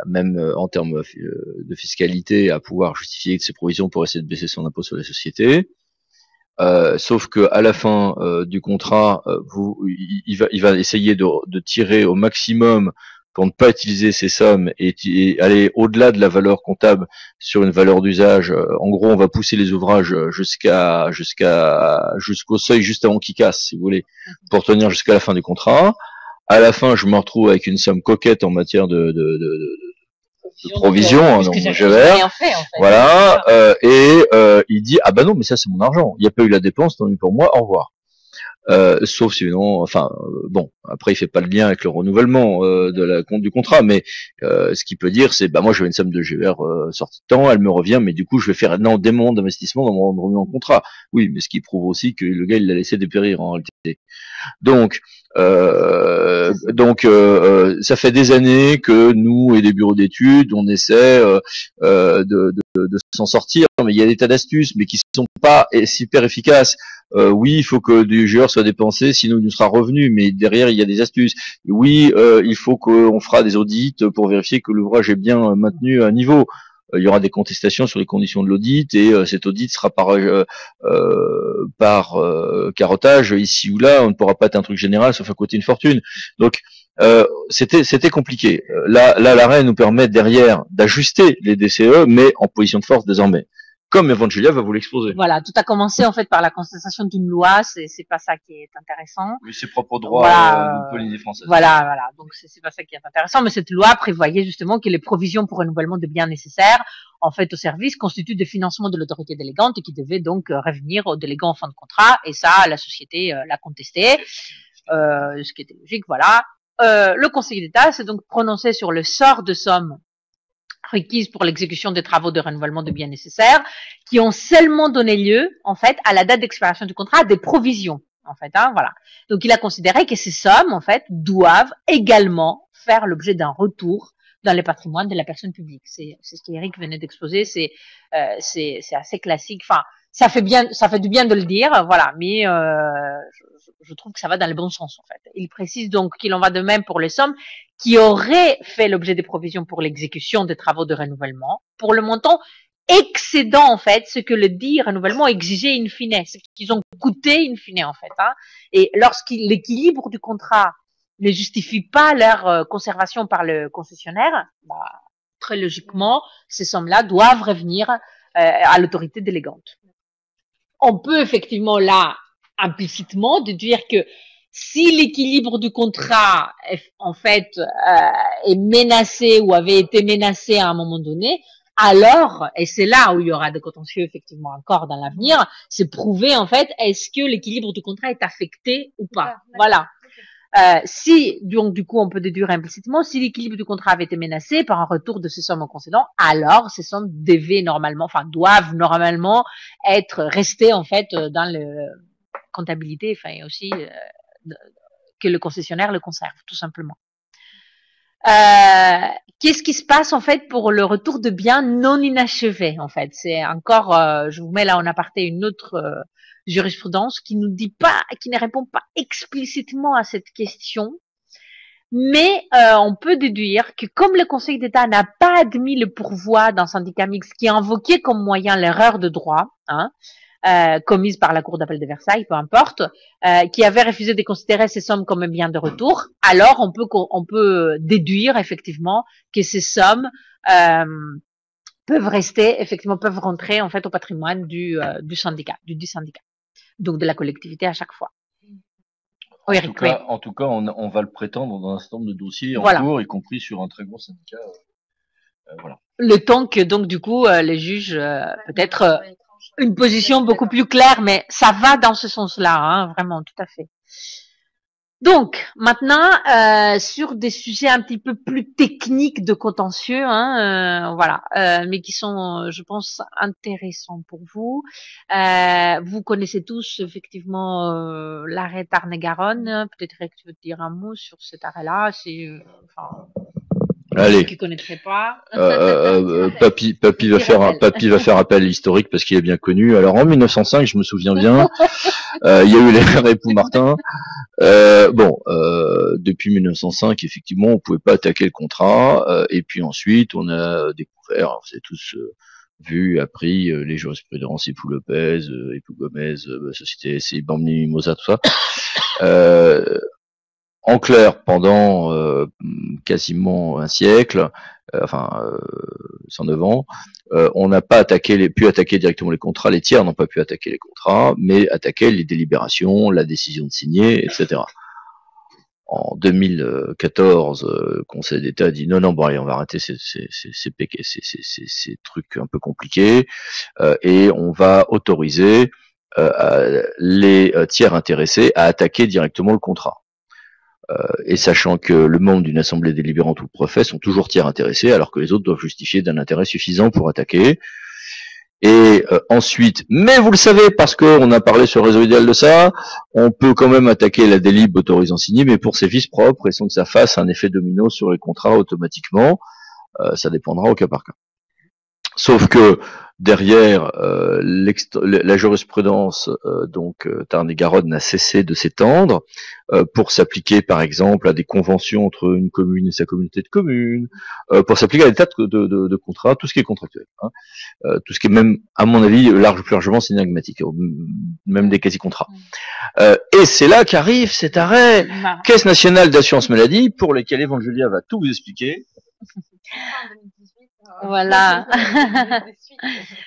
même en termes de fiscalité à pouvoir justifier de ses provisions pour essayer de baisser son impôt sur les sociétés. Sauf que à la fin du contrat, il va essayer de tirer au maximum pour ne pas utiliser ces sommes et aller au-delà de la valeur comptable sur une valeur d'usage. En gros, on va pousser les ouvrages jusqu'au seuil juste avant qu'ils cassent, si vous voulez, pour tenir jusqu'à la fin du contrat. À la fin, je me retrouve avec une somme coquette en matière de provision, donc je verrai. Voilà, il dit ah bah non, mais ça c'est mon argent. Il n'y a pas eu la dépense, tant mieux pour moi. Au revoir. Sauf sinon, enfin bon, après il fait pas le lien avec le renouvellement du contrat, mais ce qu'il peut dire c'est bah moi j'avais une somme de GVR sortie de temps, elle me revient, mais du coup je vais faire un démon d'investissement dans mon contrat. Oui, mais ce qui prouve aussi que le gars il l'a laissé dépérir en réalité. Donc ça fait des années que nous et les bureaux d'études on essaie de s'en sortir, mais il y a des tas d'astuces, mais qui sont pas super efficaces. Oui, il faut que du GR soit dépensé, sinon il nous sera revenu, mais derrière il y a des astuces. Oui, il faut qu'on fera des audits pour vérifier que l'ouvrage est bien maintenu à niveau. Il y aura des contestations sur les conditions de l'audit et cet audit sera par carottage ici ou là. On ne pourra pas être un truc général sauf à coûter une fortune. Donc c'était compliqué. Là, l'arrêt nous permet derrière d'ajuster les DCE, mais en position de force désormais. Comme Evangelia va vous l'exposer. Voilà, tout a commencé en fait par la contestation d'une loi, c'est pas ça qui est intéressant. Oui, c'est propre au droit de Polynésie française. Voilà, donc c'est pas ça qui est intéressant, mais cette loi prévoyait justement que les provisions pour renouvellement de biens nécessaires en fait au service constituent des financements de l'autorité délégante et qui devaient donc revenir aux délégants en fin de contrat, et ça la société l'a contesté, ce qui était logique, voilà. Le Conseil d'État s'est donc prononcé sur le sort de sommes requises pour l'exécution des travaux de renouvellement de biens nécessaires, qui ont seulement donné lieu, en fait, à la date d'expiration du contrat, à des provisions, en fait, voilà. Donc, il a considéré que ces sommes, en fait, doivent également faire l'objet d'un retour dans le patrimoine de la personne publique. C'est ce qu'Éric venait d'exposer, c'est assez classique. Enfin, ça fait du bien de le dire, voilà, mais je trouve que ça va dans le bon sens, en fait. Il précise donc qu'il en va de même pour les sommes qui auraient fait l'objet des provisions pour l'exécution des travaux de renouvellement, pour le montant excédant, en fait, ce que le dit renouvellement exigeait in fine, ce qu'ils ont coûté in fine, en fait, Et l'équilibre du contrat ne justifie pas leur conservation par le concessionnaire, très logiquement, ces sommes-là doivent revenir à l'autorité délégante. On peut effectivement là implicitement déduire que si l'équilibre du contrat en fait est menacé ou avait été menacé à un moment donné, alors, et c'est là où il y aura des contentieux effectivement encore dans l'avenir, c'est prouver en fait est-ce que l'équilibre du contrat est affecté ou pas. Voilà. Si, donc, du coup, on peut déduire implicitement, si l'équilibre du contrat avait été menacé par un retour de ces sommes au concédant, alors ces sommes doivent normalement être restées, en fait, dans le comptabilité, et aussi, que le concessionnaire le conserve, tout simplement. Qu'est-ce qui se passe, en fait, pour le retour de biens non inachevés, en fait? C'est encore, je vous mets là en aparté une autre, jurisprudence qui nous dit pas, qui ne répond pas explicitement à cette question, mais on peut déduire que comme le Conseil d'État n'a pas admis le pourvoi d'un syndicat mixte qui a invoqué comme moyen l'erreur de droit, commise par la Cour d'appel de Versailles, peu importe, qui avait refusé de considérer ces sommes comme un bien de retour, alors on peut déduire effectivement que ces sommes peuvent rentrer en fait au patrimoine du syndicat, du syndicat. Donc de la collectivité à chaque fois. Oui, en tout cas, on va le prétendre dans un certain nombre de dossiers en cours, y compris sur un très gros syndicat. Voilà. Le temps que donc du coup les juges peut-être une position beaucoup plus claire, mais ça va dans ce sens-là, vraiment, tout à fait. Donc maintenant sur des sujets un petit peu plus techniques de contentieux, mais qui sont, je pense, intéressants pour vous. Vous connaissez tous effectivement l'arrêt Tarn-et-Garonne. Peut-être que tu veux te dire un mot sur cet arrêt-là, Allez. Qui connaîtrait pas. Papy va faire appel historique parce qu'il est bien connu. Alors en 1905, je me souviens bien, Il y a eu les époux Martin. Depuis 1905, effectivement, on pouvait pas attaquer le contrat. Et puis ensuite, on a découvert, alors, vous avez tous vu, appris les jurisprudences, époux Lopez, époux Gomez, Société SCI, Banque Mimosa, tout ça. En clair, pendant quasiment un siècle, 109 ans, on n'a pas pu attaquer directement les contrats, les tiers n'ont pas pu attaquer les contrats, mais attaquer les délibérations, la décision de signer, etc. En 2014, le Conseil d'État a dit non, bon allez, on va arrêter ces trucs un peu compliqués, et on va autoriser les tiers intéressés à attaquer directement le contrat. Et sachant que le membre d'une assemblée délibérante ou le préfet sont toujours tiers intéressés, alors que les autres doivent justifier d'un intérêt suffisant pour attaquer. Et ensuite, mais vous le savez, parce qu'on a parlé sur Réseau Idéal de ça, on peut quand même attaquer la délib autorisant signer, mais pour ses vices propres, et sans que ça fasse un effet domino sur les contrats automatiquement. Ça dépendra au cas par cas. Sauf que derrière, la jurisprudence Tarn-et-Garonne n'a cessé de s'étendre pour s'appliquer par exemple à des conventions entre une commune et sa communauté de communes, pour s'appliquer à des tas de contrats, tout ce qui est contractuel, tout ce qui est même, à mon avis, plus largement synagmatique, même des quasi-contrats. Et c'est là qu'arrive cet arrêt Caisse nationale d'assurance maladie, pour lesquels Evangelia va tout vous expliquer. Voilà.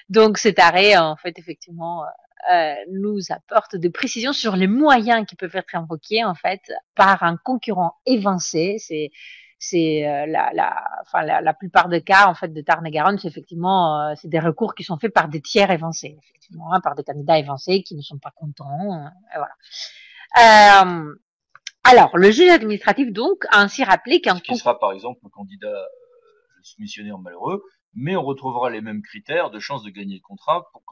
Donc cet arrêt, en fait, effectivement, nous apporte des précisions sur les moyens qui peuvent être invoqués, en fait, par un concurrent évincé. C'est la plupart des cas, en fait, de Tarn-et-Garonne, c'est effectivement, c'est des recours qui sont faits par des tiers évincés, effectivement, par des candidats évincés qui ne sont pas contents. Voilà. Alors, le juge administratif, donc, a ainsi rappelé qu'un qui sera, par exemple, le candidat soumissionnaire malheureux, mais on retrouvera les mêmes critères de chance de gagner le contrat pour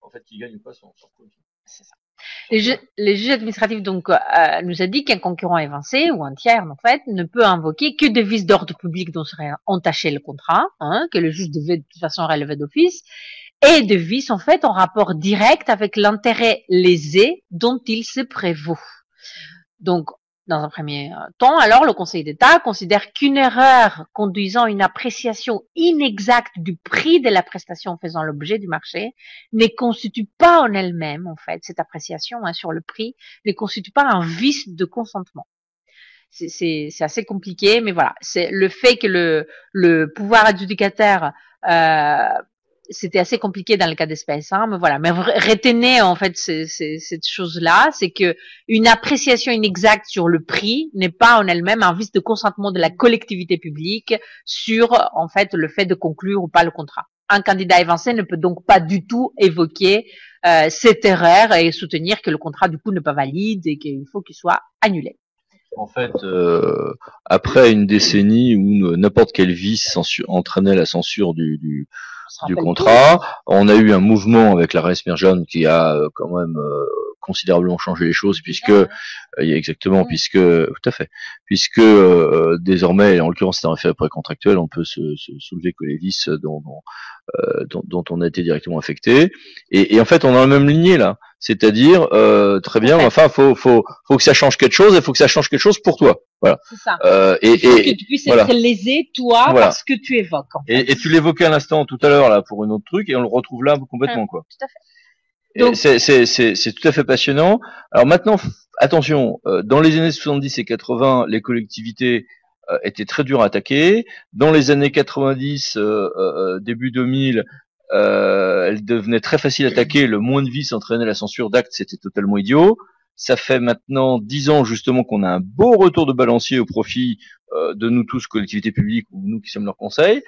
en fait, qu'il gagne ou pas son contrat. C'est ça. Le juge administratif donc nous a dit qu'un concurrent évincé ou un tiers en fait ne peut invoquer que des vices d'ordre public dont serait entaché le contrat, que le juge devait de toute façon relever d'office, et de vices en fait en rapport direct avec l'intérêt lésé dont il se prévaut. Donc dans un premier temps, alors, le Conseil d'État considère qu'une erreur conduisant à une appréciation inexacte du prix de la prestation faisant l'objet du marché ne constitue pas en elle-même, en fait, cette appréciation sur le prix, ne constitue pas un vice de consentement. C'est assez compliqué, mais voilà. C'est le fait que le pouvoir adjudicataire c'était assez compliqué dans le cas d'espèce, mais voilà. Mais retenez en fait cette chose-là, c'est que une appréciation inexacte sur le prix n'est pas en elle-même un vice de consentement de la collectivité publique sur en fait le fait de conclure ou pas le contrat. Un candidat évincé ne peut donc pas du tout évoquer cette erreur et soutenir que le contrat du coup n'est pas valide et qu'il faut qu'il soit annulé. En fait, après une décennie où n'importe quel vice entraînait la censure du contrat, on a eu un mouvement avec la res Merjan qui a quand même considérablement changé les choses, puisque tout à fait, puisque désormais, en l'occurrence c'est un référé précontractuel, on peut se soulever que les vices dont on a été directement affecté, et en fait on est dans la même lignée là, c'est-à-dire très bien, enfin faut que ça change quelque chose, et faut que ça change quelque chose pour toi, voilà. C'est ça. Il faut que tu puisses être lésé toi parce que tu évoques. En fait. Et tu l'évoquais à l'instant tout à l'heure là pour une autre truc, et on le retrouve là complètement quoi. Tout à fait. Donc, c'est tout à fait passionnant. Alors maintenant, attention, dans les années 70 et 80, les collectivités étaient très dures à attaquer. Dans les années 90, début 2000, elles devenaient très faciles à attaquer. Le moins de vices entraînait la censure d'actes, c'était totalement idiot. Ça fait maintenant 10 ans justement qu'on a un beau retour de balancier au profit de nous tous, collectivités publiques, ou nous qui sommes leurs conseils.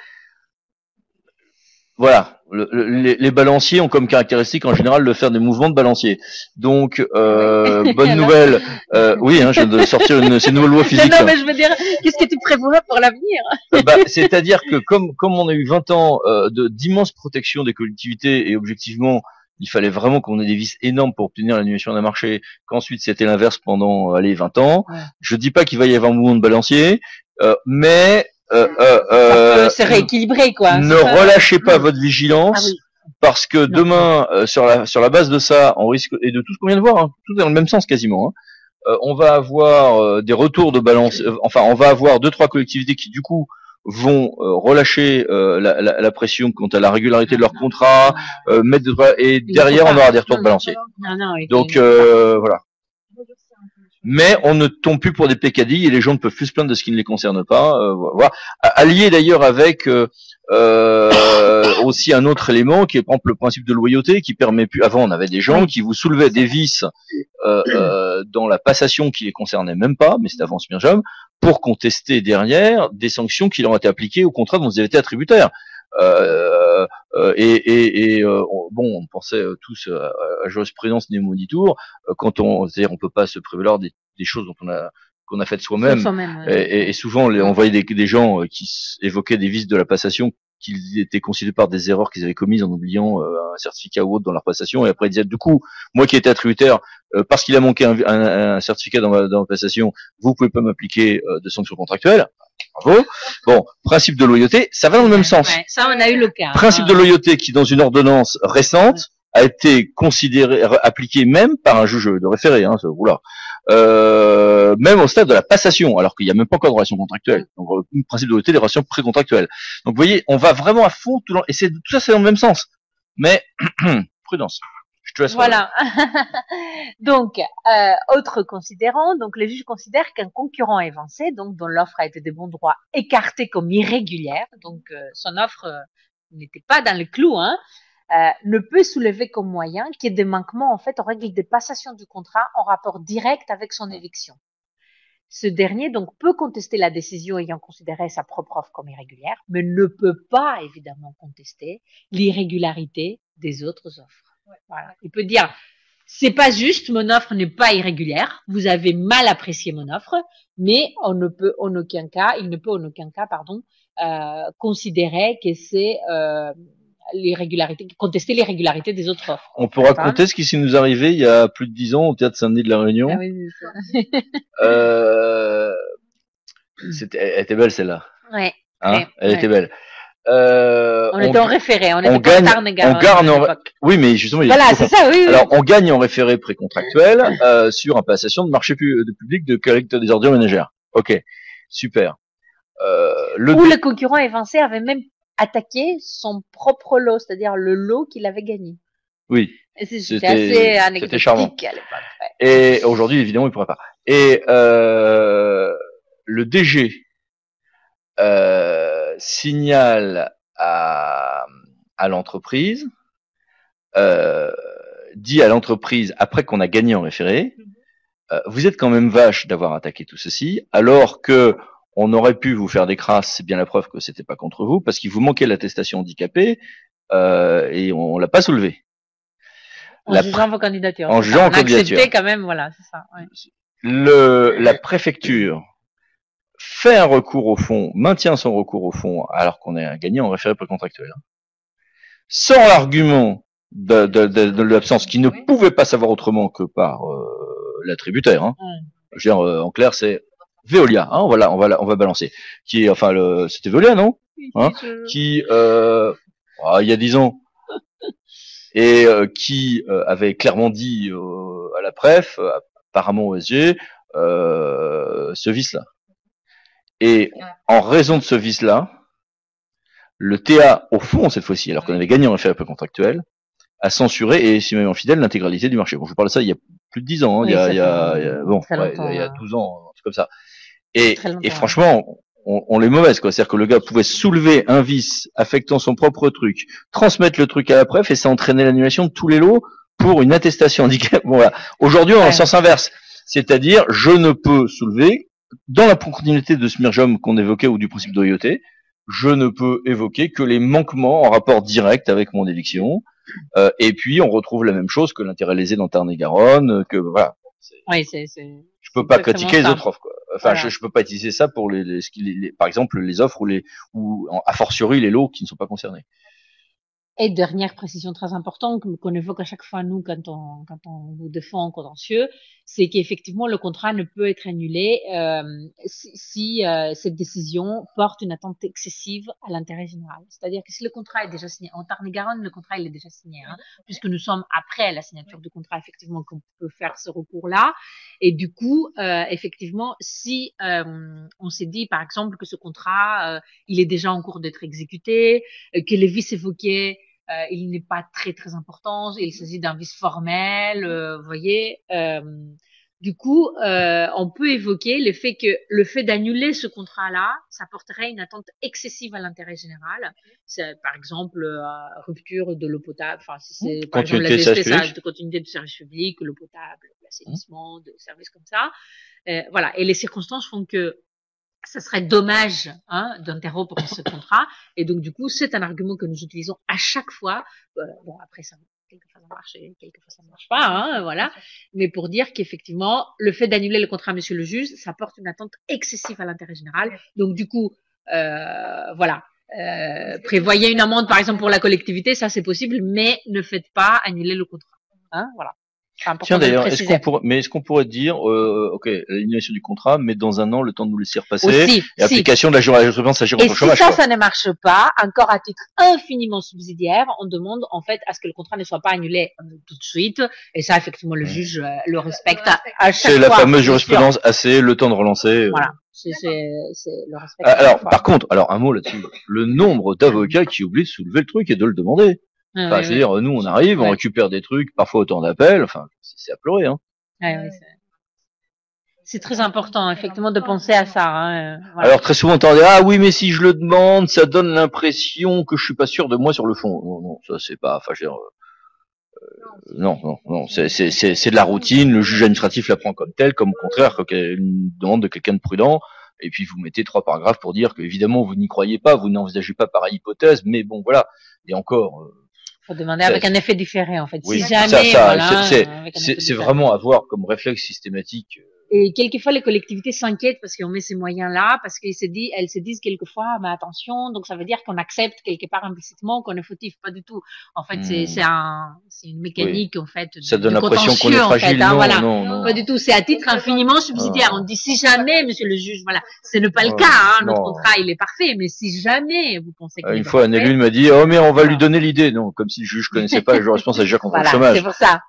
Voilà, les balanciers ont comme caractéristique en général de faire des mouvements de balancier. Donc, bonne nouvelle. Oui, je viens de sortir ces nouvelles lois physiques. Non, mais je veux dire, qu'est-ce que tu prévois pour l'avenir? C'est-à-dire que comme on a eu 20 ans d'immense protection des collectivités, et objectivement, il fallait vraiment qu'on ait des vices énormes pour obtenir l'annulation d'un marché, qu'ensuite c'était l'inverse pendant 20 ans. Ouais. Je dis pas qu'il va y avoir un mouvement de balancier, mais c'est rééquilibré quoi. Ne relâchez pas votre vigilance, parce que demain, sur la base de ça, on risque, et de tout ce qu'on vient de voir, hein, tout dans le même sens quasiment, hein, on va avoir des retours de balance, enfin, on va avoir 2-3 collectivités qui, du coup, vont relâcher la pression quant à la régularité de leur contrat, et derrière, on aura des retours de balancier. Donc, voilà. Mais on ne tombe plus pour des pécadilles et les gens ne peuvent plus se plaindre de ce qui ne les concerne pas. Voilà. Allié d'ailleurs avec aussi un autre élément qui est par exemple le principe de loyauté qui permet plus. Avant on avait des gens qui vous soulevaient des vices dans la passation qui les concernait même pas, mais c'était avant Smirjom, pour contester derrière des sanctions qui leur ont été appliquées au contrat dont ils avaient été attributaires. Bon, on pensait tous à jurisprudence néo-monitour quand c'est-à-dire on peut pas se prévaloir des choses dont qu'on a faites soi-même. Et souvent, on voyait des gens qui évoquaient des vices de la passation qu'ils étaient considérés par des erreurs qu'ils avaient commises en oubliant un certificat ou autre dans leur passation. Et après, ils disaient, du coup, moi qui étais attributaire, parce qu'il a manqué un certificat dans ma passation, vous pouvez pas m'appliquer de sanctions contractuelles. Bravo. Bon, principe de loyauté, ça va dans le même sens. Ça, on a eu le cas. Principe de loyauté qui, dans une ordonnance récente, a été considéré, appliqué même par un juge de référé, hein, même au stade de la passation, alors qu'il n'y a même pas encore de relation contractuelle. Donc, principe de loyauté, des relations précontractuelles. Donc, vous voyez, on va vraiment à fond, tout ça, c'est dans le même sens. Mais, prudence. Je te laisse. Voilà. Donc, autre considérant, donc les juges considèrent qu'un concurrent évincé, donc dont l'offre a été de bon droit écartée comme irrégulière, donc son offre n'était pas dans le clou, hein, ne peut soulever comme moyen qu'il y ait des manquements en fait aux règles de passation du contrat en rapport direct avec son éviction. Ce dernier donc peut contester la décision ayant considéré sa propre offre comme irrégulière, mais ne peut pas évidemment contester l'irrégularité des autres offres. Voilà. Il peut dire, c'est pas juste, mon offre n'est pas irrégulière, vous avez mal apprécié mon offre, mais il ne peut en aucun cas, considérer que c'est contester l'irrégularité des autres offres. On peut raconter ce qui s'est nous arrivé il y a plus de 10 ans au Théâtre Saint-Denis de la Réunion. Ah oui, c'est ça. Elle était belle celle-là. Ouais. Hein, elle était belle. On était en référé, on était pas en Tarn-et-Garonne. Oui, mais justement, voilà, c'est ça, oui. Alors, on gagne en référé précontractuel sur un passation de marché public de collecte des ordures ménagères. Ok, super. Le concurrent évincé avait même attaqué son propre lot, c'est-à-dire le lot qu'il avait gagné. Oui. C'était assez anecdotique charmant. à l'époque. Ouais. Et aujourd'hui, évidemment, il pourrait pas. Et le DG signale à l'entreprise, dit à l'entreprise après qu'on a gagné en référé, vous êtes quand même vache d'avoir attaqué tout ceci, alors que on aurait pu vous faire des crasses, c'est bien la preuve que c'était pas contre vous, parce qu'il vous manquait l'attestation handicapée et on l'a pas soulevé. En jugeant vos candidatures. En jugeant vos candidatures. Accepté quand même, voilà, c'est ça. Ouais. La préfecture fait un recours au fond, maintient son recours au fond, alors qu'on a gagné en référé précontractuel. Sans l'argument de l'absence, qui ne pouvait pas savoir autrement que par l'attributaire. Hein. Je veux dire, en clair, c'est Veolia. Hein, on va balancer. Qui est, enfin, c'était Veolia, non hein, qui, il y a 10 ans, et qui avait clairement dit à la préf, apparemment au SG, ce vice-là. Et en raison de ce vice-là, le TA, au fond, cette fois-ci, alors qu'on avait gagné en référé précontractuel, a censuré, et si même fidèle, l'intégralité du marché. Bon, je vous parle de ça il y a plus de 10 ans, hein, il y a 12 ans, un truc comme ça. Et franchement, on l'est mauvaise, quoi. C'est-à-dire que le gars pouvait soulever un vice affectant son propre truc, transmettre le truc à la préf, et ça entraînait l'annulation de tous les lots pour une attestation handicap. Bon, voilà. Aujourd'hui, on est en sens inverse. C'est-à-dire, je ne peux soulever, dans la continuité de Smirjom qu'on évoquait ou du principe d'OIOT, je ne peux évoquer que les manquements en rapport direct avec mon éviction. Et puis, on retrouve la même chose que l'intérêt lésé dans Tarn-et-Garonne, que voilà. Je peux pas critiquer les autres offres, quoi. Enfin, voilà. je peux pas utiliser ça pour par exemple, les offres ou a fortiori les lots qui ne sont pas concernés. Et dernière précision très importante qu'on évoque à chaque fois nous quand on nous défend en contentieux, c'est qu'effectivement le contrat ne peut être annulé si cette décision porte une attente excessive à l'intérêt général. C'est-à-dire que si le contrat est déjà signé en Tarn-et-Garonne, le contrat il est déjà signé, hein, puisque nous sommes après la signature du contrat effectivement qu'on peut faire ce recours-là. Et du coup, effectivement, si on s'est dit par exemple que ce contrat il est déjà en cours d'être exécuté, que les vices évoqués il n'est pas très très important, il s'agit d'un vice formel, vous voyez. Du coup, on peut évoquer le fait d'annuler ce contrat-là, ça porterait une attente excessive à l'intérêt général. C'est, par exemple, rupture de l'eau potable, enfin si c'est par exemple la DSP, de continuité du service public, l'eau potable, l'assainissement, des services comme ça. Voilà. Et les circonstances font que ça serait dommage d'interrompre ce contrat. Et donc, du coup, c'est un argument que nous utilisons à chaque fois. Bon, après, quelquefois ça marche et quelquefois ça ne marche pas, voilà. Mais pour dire qu'effectivement, le fait d'annuler le contrat, monsieur le juge, ça porte une attente excessive à l'intérêt général. Donc, du coup, voilà. Prévoyez une amende, par exemple, pour la collectivité, ça c'est possible, mais ne faites pas annuler le contrat. Voilà. Tiens d'ailleurs, est-ce qu'on pourrait dire, ok, l'annulation du contrat, mais dans un an, le temps de nous laisser repasser, aussi, et application de la jurisprudence agir contre le chômage. Et si ça ne marche pas, encore à titre infiniment subsidiaire, on demande en fait à ce que le contrat ne soit pas annulé tout de suite, et ça effectivement le juge le respecte à chaque fois. C'est la fameuse jurisprudence assez, le temps de relancer. Voilà. C'est le respect. Alors, par contre, un mot là-dessus, le nombre d'avocats qui oublient de soulever le truc et de le demander. Enfin, je veux dire, nous, on arrive, on récupère des trucs, parfois autant d'appels, enfin, c'est à pleurer, hein. C'est très important, effectivement, de penser à ça, voilà. Alors, très souvent, on entend dire, ah oui, mais si je le demande, ça donne l'impression que je suis pas sûr de moi sur le fond. Non, ça, c'est pas, enfin, je veux dire, non, c'est de la routine, le juge administratif la prend comme telle, comme au contraire, quand une demande de quelqu'un de prudent, et puis vous mettez 3 paragraphes pour dire que, évidemment, vous n'y croyez pas, vous n'envisagez pas pareille hypothèse, mais bon, voilà. Et encore, faut demander avec un effet différé, en fait. Oui, si jamais, voilà, c'est vraiment avoir comme réflexe systématique. Et quelquefois, les collectivités s'inquiètent parce qu'on met ces moyens-là, parce qu'elles se disent quelquefois, mais attention, donc ça veut dire qu'on accepte quelque part implicitement qu'on est fautif. Pas du tout. En fait, c'est une mécanique, en fait. Ça donne l'impression qu'on est fragile. En fait, non. Pas du tout. C'est à titre infiniment subsidiaire. On dit si jamais, monsieur le juge, voilà. Ce n'est pas le cas, notre contrat, il est parfait, mais si jamais vous pensez qu'il est Une fois, un élu m'a dit, oh, mais on va lui donner l'idée. Non, comme si le juge connaissait pas la jurisprudence agir contre le chômage. C'est pour ça.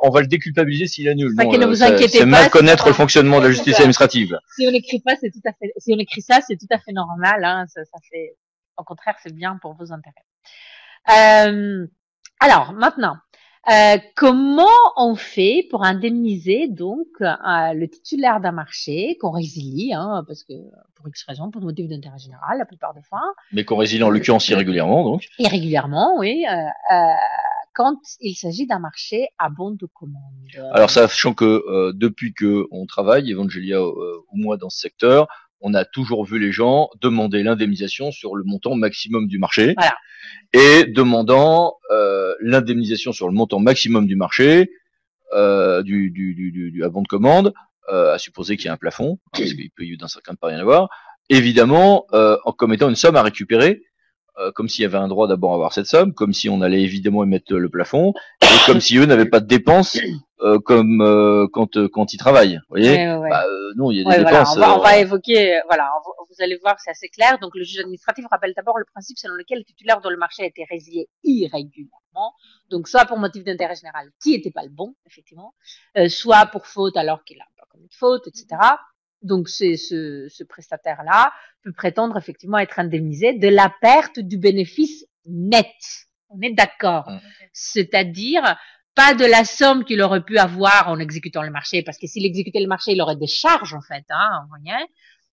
On va le déculpabiliser s'il annule. Ne vous inquiétez pas. C'est mal connaître le fonctionnement de la justice administrative. Si on écrit pas, c'est tout à fait. Si on écrit ça, c'est tout à fait normal. Ça fait. Au contraire, c'est bien pour vos intérêts. Alors maintenant, comment on fait pour indemniser donc le titulaire d'un marché qu'on résilie, parce que pour X raison, pour motif d'intérêt général, la plupart des fois. Mais qu'on résilie en l'occurrence irrégulièrement, donc. Irrégulièrement, oui. Quand il s'agit d'un marché à bon de commande. Alors, sachant que depuis que on travaille, Evangelia ou moi dans ce secteur, on a toujours vu les gens demander l'indemnisation sur le montant maximum du marché, et demandant l'indemnisation sur le montant maximum du marché du à bon de commande, à supposer qu'il y a un plafond, parce qu'il peut y d'un certain pas rien avoir, évidemment comme étant une somme à récupérer. Comme s'il y avait un droit d'abord à avoir cette somme, comme si on allait évidemment émettre le plafond, et comme si eux n'avaient pas de dépenses comme quand ils travaillent. Vous voyez, non, il y a des dépenses. On va évoquer, vous allez voir, c'est assez clair. Donc le juge administratif rappelle d'abord le principe selon lequel le titulaire dont le marché a été résilié irrégulièrement, donc soit pour motif d'intérêt général qui n'était pas le bon, effectivement, soit pour faute alors qu'il n'a pas commis de faute, etc. Donc, ce prestataire-là peut prétendre effectivement être indemnisé de la perte du bénéfice net. On est d'accord. C'est-à-dire, pas de la somme qu'il aurait pu avoir en exécutant le marché, parce que s'il exécutait le marché, il aurait des charges, en fait,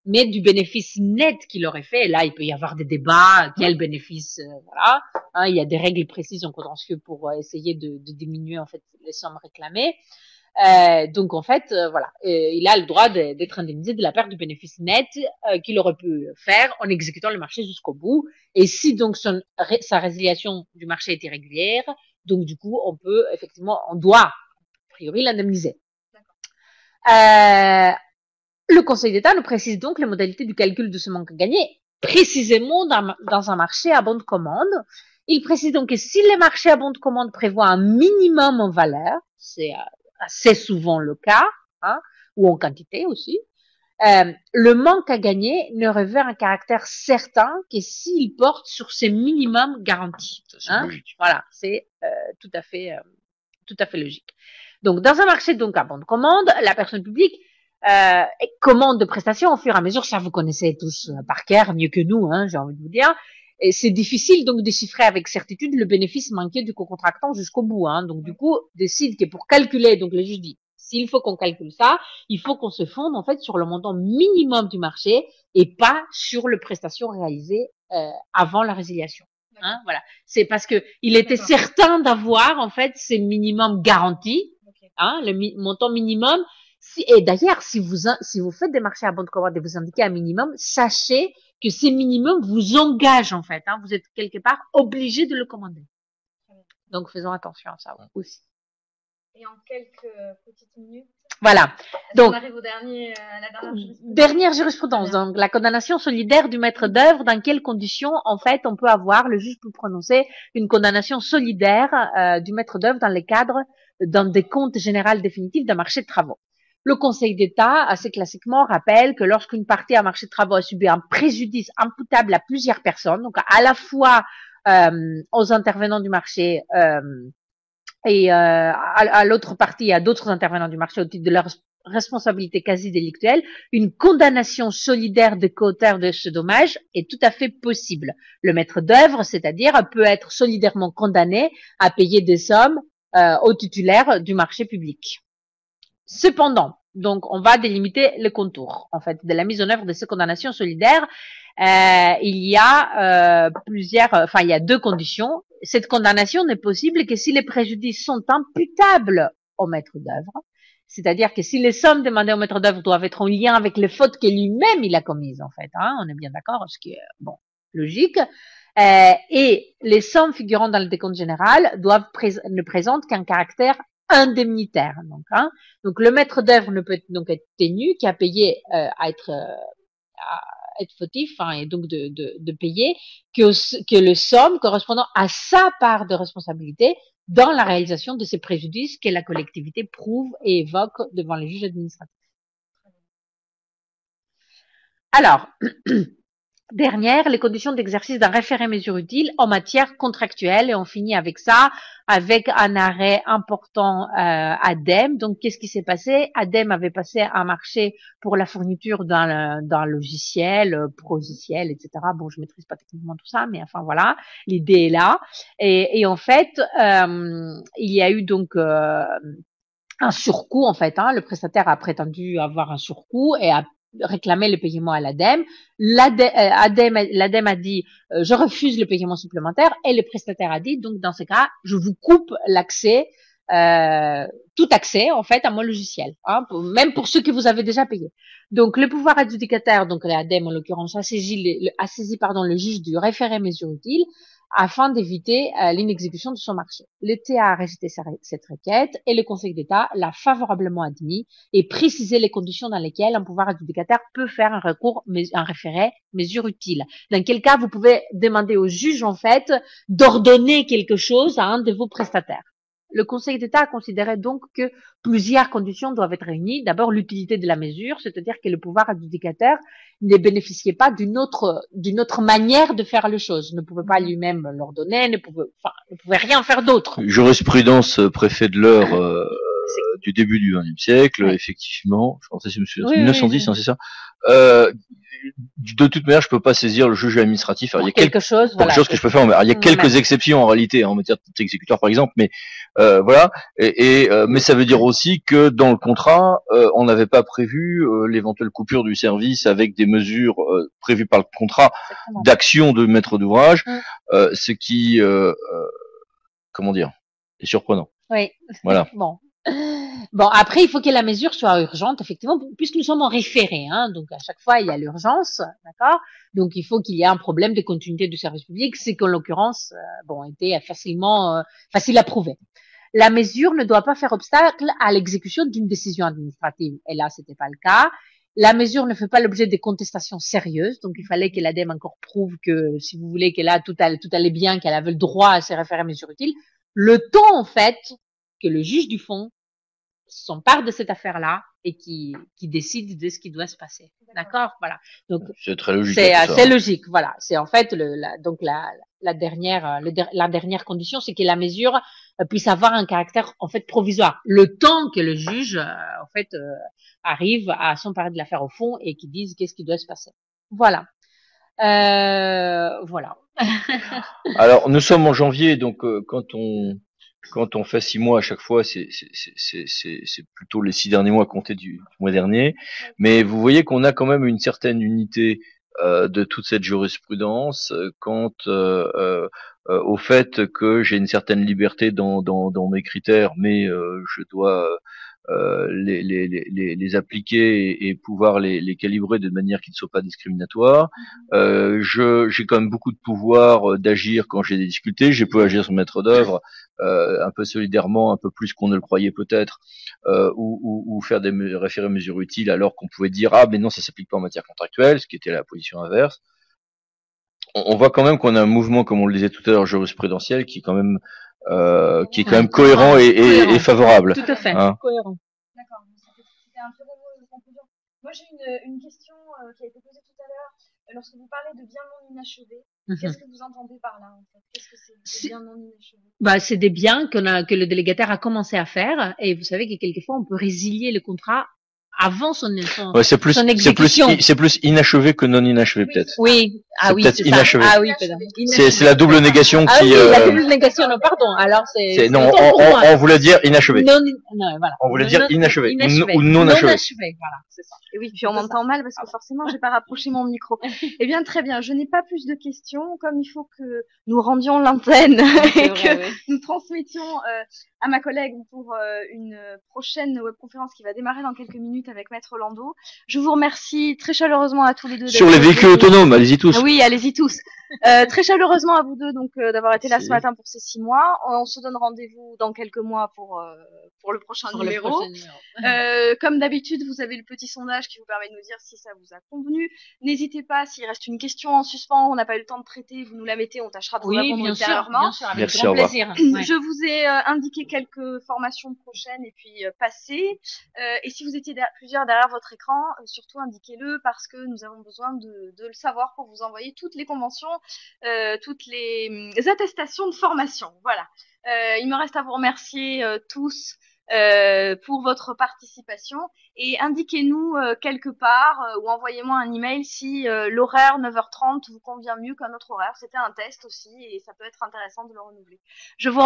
mais du bénéfice net qu'il aurait fait. Et là, il peut y avoir des débats, quel bénéfice, il y a des règles précises en contentieux pour essayer de diminuer, en fait, les sommes réclamées. Donc en fait, il a le droit d'être indemnisé de la perte du bénéfice net qu'il aurait pu faire en exécutant le marché jusqu'au bout. Et si donc sa résiliation du marché est irrégulière, donc du coup on doit a priori l'indemniser. Le Conseil d'État nous précise donc les modalités du calcul de ce manque à gagner précisément dans un marché à bon de commande. Il précise donc que si les marchés à bon de commande prévoient un minimum en valeur, c'est assez souvent le cas, hein, ou en quantité aussi, le manque à gagner ne revêt un caractère certain que s'il porte sur ces minimums garantis. Hein. Voilà, c'est tout à fait logique. Donc, dans un marché donc à bon de commande, la personne publique commande de prestations au fur et à mesure. Ça, vous connaissez tous par cœur, mieux que nous, hein, j'ai envie de vous dire. Et c'est difficile donc de chiffrer avec certitude le bénéfice manqué du co-contractant jusqu'au bout. Hein. Donc, du coup, décide que pour calculer, donc le juge dit, s'il faut qu'on calcule ça, il faut qu'on se fonde en fait sur le montant minimum du marché et pas sur les prestations réalisées avant la résiliation. Hein, voilà. C'est parce que il était certain d'avoir en fait ces minimums garantis, hein, le montant minimum. Et d'ailleurs, si vous faites des marchés à bon de commande et vous indiquez un minimum, sachez que ces minimums vous engagent en fait. Hein, vous êtes quelque part obligé de le commander. Donc faisons attention à ça aussi. Et en quelques petites minutes. Voilà. Donc, on arrive au dernière jurisprudence. Donc, la condamnation solidaire du maître d'œuvre. Dans quelles conditions, en fait, on peut avoir, le juge peut prononcer une condamnation solidaire du maître d'œuvre dans les cadres, dans des comptes généraux définitifs d'un marché de travaux. Le Conseil d'État, assez classiquement, rappelle que lorsqu'une partie à marché de travaux a subi un préjudice imputable à plusieurs personnes, donc à la fois aux intervenants du marché et à l'autre partie, à d'autres intervenants du marché au titre de leur responsabilité quasi délictuelle, une condamnation solidaire des co-auteurs de ce dommage est tout à fait possible. Le maître d'œuvre, c'est-à-dire, peut être solidairement condamné à payer des sommes aux titulaires du marché public. Cependant, donc, on va délimiter le contour, en fait, de la mise en œuvre de ces condamnations solidaires. Il y a il y a deux conditions. Cette condamnation n'est possible que si les préjudices sont imputables au maître d'œuvre, c'est-à-dire que si les sommes demandées au maître d'œuvre doivent être en lien avec les fautes que lui-même il a commises, en fait, hein, on est bien d'accord, ce qui est bon, logique. Et les sommes figurant dans le décompte général ne présentent qu'un caractère indemnitaire. Donc, le maître d'œuvre ne peut donc être tenu qu'à payer, à être fautif, hein, et donc de payer que le somme correspondant à sa part de responsabilité dans la réalisation de ces préjudices que la collectivité prouve et évoque devant les juges administratifs. Alors, dernière, les conditions d'exercice d'un référé mesure utile en matière contractuelle. Et on finit avec ça, avec un arrêt important ADEME. Donc, qu'est-ce qui s'est passé? ADEME avait passé un marché pour la fourniture d'un logiciel, progiciel, etc. Bon, je maîtrise pas techniquement tout ça, mais enfin voilà, l'idée est là. Et en fait, il y a eu donc un surcoût, en fait. Hein, le prestataire a prétendu avoir un surcoût et a réclamer le paiement à l'ADEME. L'ADEME a dit je refuse le paiement supplémentaire et le prestataire a dit donc dans ce cas je vous coupe l'accès, tout accès en fait à mon logiciel, hein, même pour ceux que vous avez déjà payés. Donc le pouvoir adjudicataire, donc l'ADEME en l'occurrence a saisi le juge du référé mesure utile afin d'éviter l'inexécution de son marché. L'État a rejeté cette requête et le Conseil d'État l'a favorablement admis et précisé les conditions dans lesquelles un pouvoir adjudicataire peut faire un recours, un référé mesure utile. Dans quel cas vous pouvez demander au juge en fait d'ordonner quelque chose à un de vos prestataires. Le Conseil d'État a considéré donc que plusieurs conditions doivent être réunies. D'abord, l'utilité de la mesure, c'est-à-dire que le pouvoir adjudicateur ne bénéficiait pas d'une autre manière de faire les choses, ne pouvait pas lui-même l'ordonner, ne pouvait rien faire d'autre. Jurisprudence préfet de l'heure du début du XXe siècle, ouais. Effectivement. Je pensais que c'est 1910, hein, c'est ça. De toute manière, je peux pas saisir le juge administratif. Alors, il y a quelque chose que je peux faire. Alors, il y a quelques exceptions en réalité, en matière exécutoire par exemple, mais voilà. Mais ça veut dire aussi que dans le contrat, on n'avait pas prévu l'éventuelle coupure du service avec des mesures prévues par le contrat d'action de maître d'ouvrage, ce qui, comment dire, est surprenant. Oui. Voilà. Bon, après, il faut que la mesure soit urgente, effectivement, puisque nous sommes en référé, hein, donc à chaque fois, il y a l'urgence, d'accord? Donc, il faut qu'il y ait un problème de continuité du service public, c'est qu'en l'occurrence, était facile à prouver. La mesure ne doit pas faire obstacle à l'exécution d'une décision administrative. Et là, c'était pas le cas. La mesure ne fait pas l'objet de contestations sérieuses, donc il fallait que l'ADEME encore prouve que, si vous voulez, que là tout allait bien, qu'elle avait le droit à se référer à mesure utile. Le temps, en fait, que le juge du fond s'empare de cette affaire-là et qui décide de ce qui doit se passer. D'accord, voilà. Donc c'est très logique. C'est assez logique, voilà. C'est en fait la dernière condition, c'est que la mesure puisse avoir un caractère en fait provisoire. Le temps que le juge en fait arrive à s'emparer de l'affaire au fond et qu'il dise qu'est-ce qui doit se passer. Voilà. Voilà. Alors nous sommes en janvier, donc quand on fait 6 mois à chaque fois, c'est plutôt les 6 derniers mois comptés du mois dernier. Mais vous voyez qu'on a quand même une certaine unité de toute cette jurisprudence quant au fait que j'ai une certaine liberté dans mes critères, mais je dois les appliquer et pouvoir les calibrer de manière qui ne soit pas discriminatoire. J'ai quand même beaucoup de pouvoir d'agir quand j'ai des difficultés. Je peux agir sur maître d'œuvre un peu solidairement, un peu plus qu'on ne le croyait peut-être, ou faire des référés mesures utiles alors qu'on pouvait dire ah mais non ça s'applique pas en matière contractuelle, ce qui était la position inverse. On voit quand même qu'on a un mouvement, comme on le disait tout à l'heure, jurisprudentiel qui est quand même cohérent et favorable. Tout à fait. Hein. Cohérent. D'accord. C'était un très bon mot de conclusion. Moi, j'ai une question qui a été posée tout à l'heure. Lorsque vous parlez de bien non inachevé, qu'est-ce que vous entendez par là, en fait? Qu'est-ce que c'est bien non inachevé? Bah, c'est des biens que le délégataire a commencé à faire, et vous savez que quelquefois on peut résilier le contrat avant son exécution. C'est plus inachevé que non inachevé, peut-être. Oui. Ah oui, peut-être inachevé. Ah oui, peut-être. C'est la double négation qui. Oui, la double négation. Non, pardon. Alors non, on voulait dire inachevé. Non, voilà. On voulait dire inachevé ou non achevé. Voilà, c'est ça. Et oui, puis on m'entend mal parce que forcément j'ai pas rapproché mon micro. Eh bien, très bien. Je n'ai pas plus de questions. Comme il faut que nous rendions l'antenne et que nous transmettions à ma collègue pour une prochaine webconférence qui va démarrer dans quelques minutes avec Maître Landau. Je vous remercie très chaleureusement à tous les deux. Sur les véhicules autonomes, allez-y tous. Oui, allez-y tous. Très chaleureusement à vous deux donc d'avoir été là ce matin pour ces 6 mois. On se donne rendez-vous dans quelques mois pour le prochain numéro. Comme d'habitude, vous avez le petit sondage qui vous permet de nous dire si ça vous a convenu. N'hésitez pas, s'il reste une question en suspens, on n'a pas eu le temps de traiter, vous nous la mettez, on tâchera de vous répondre ultérieurement. Bien sûr, avec grand plaisir. Je vous ai indiqué quelques formations prochaines et puis passées. Et si vous étiez plusieurs derrière votre écran, surtout indiquez-le parce que nous avons besoin de le savoir pour vous envoyer toutes les conventions, toutes les attestations de formation. Voilà. Il me reste à vous remercier tous pour votre participation et indiquez-nous quelque part ou envoyez-moi un email si l'horaire 9h30 vous convient mieux qu'un autre horaire. C'était un test aussi et ça peut être intéressant de le renouveler. Je vous remercie.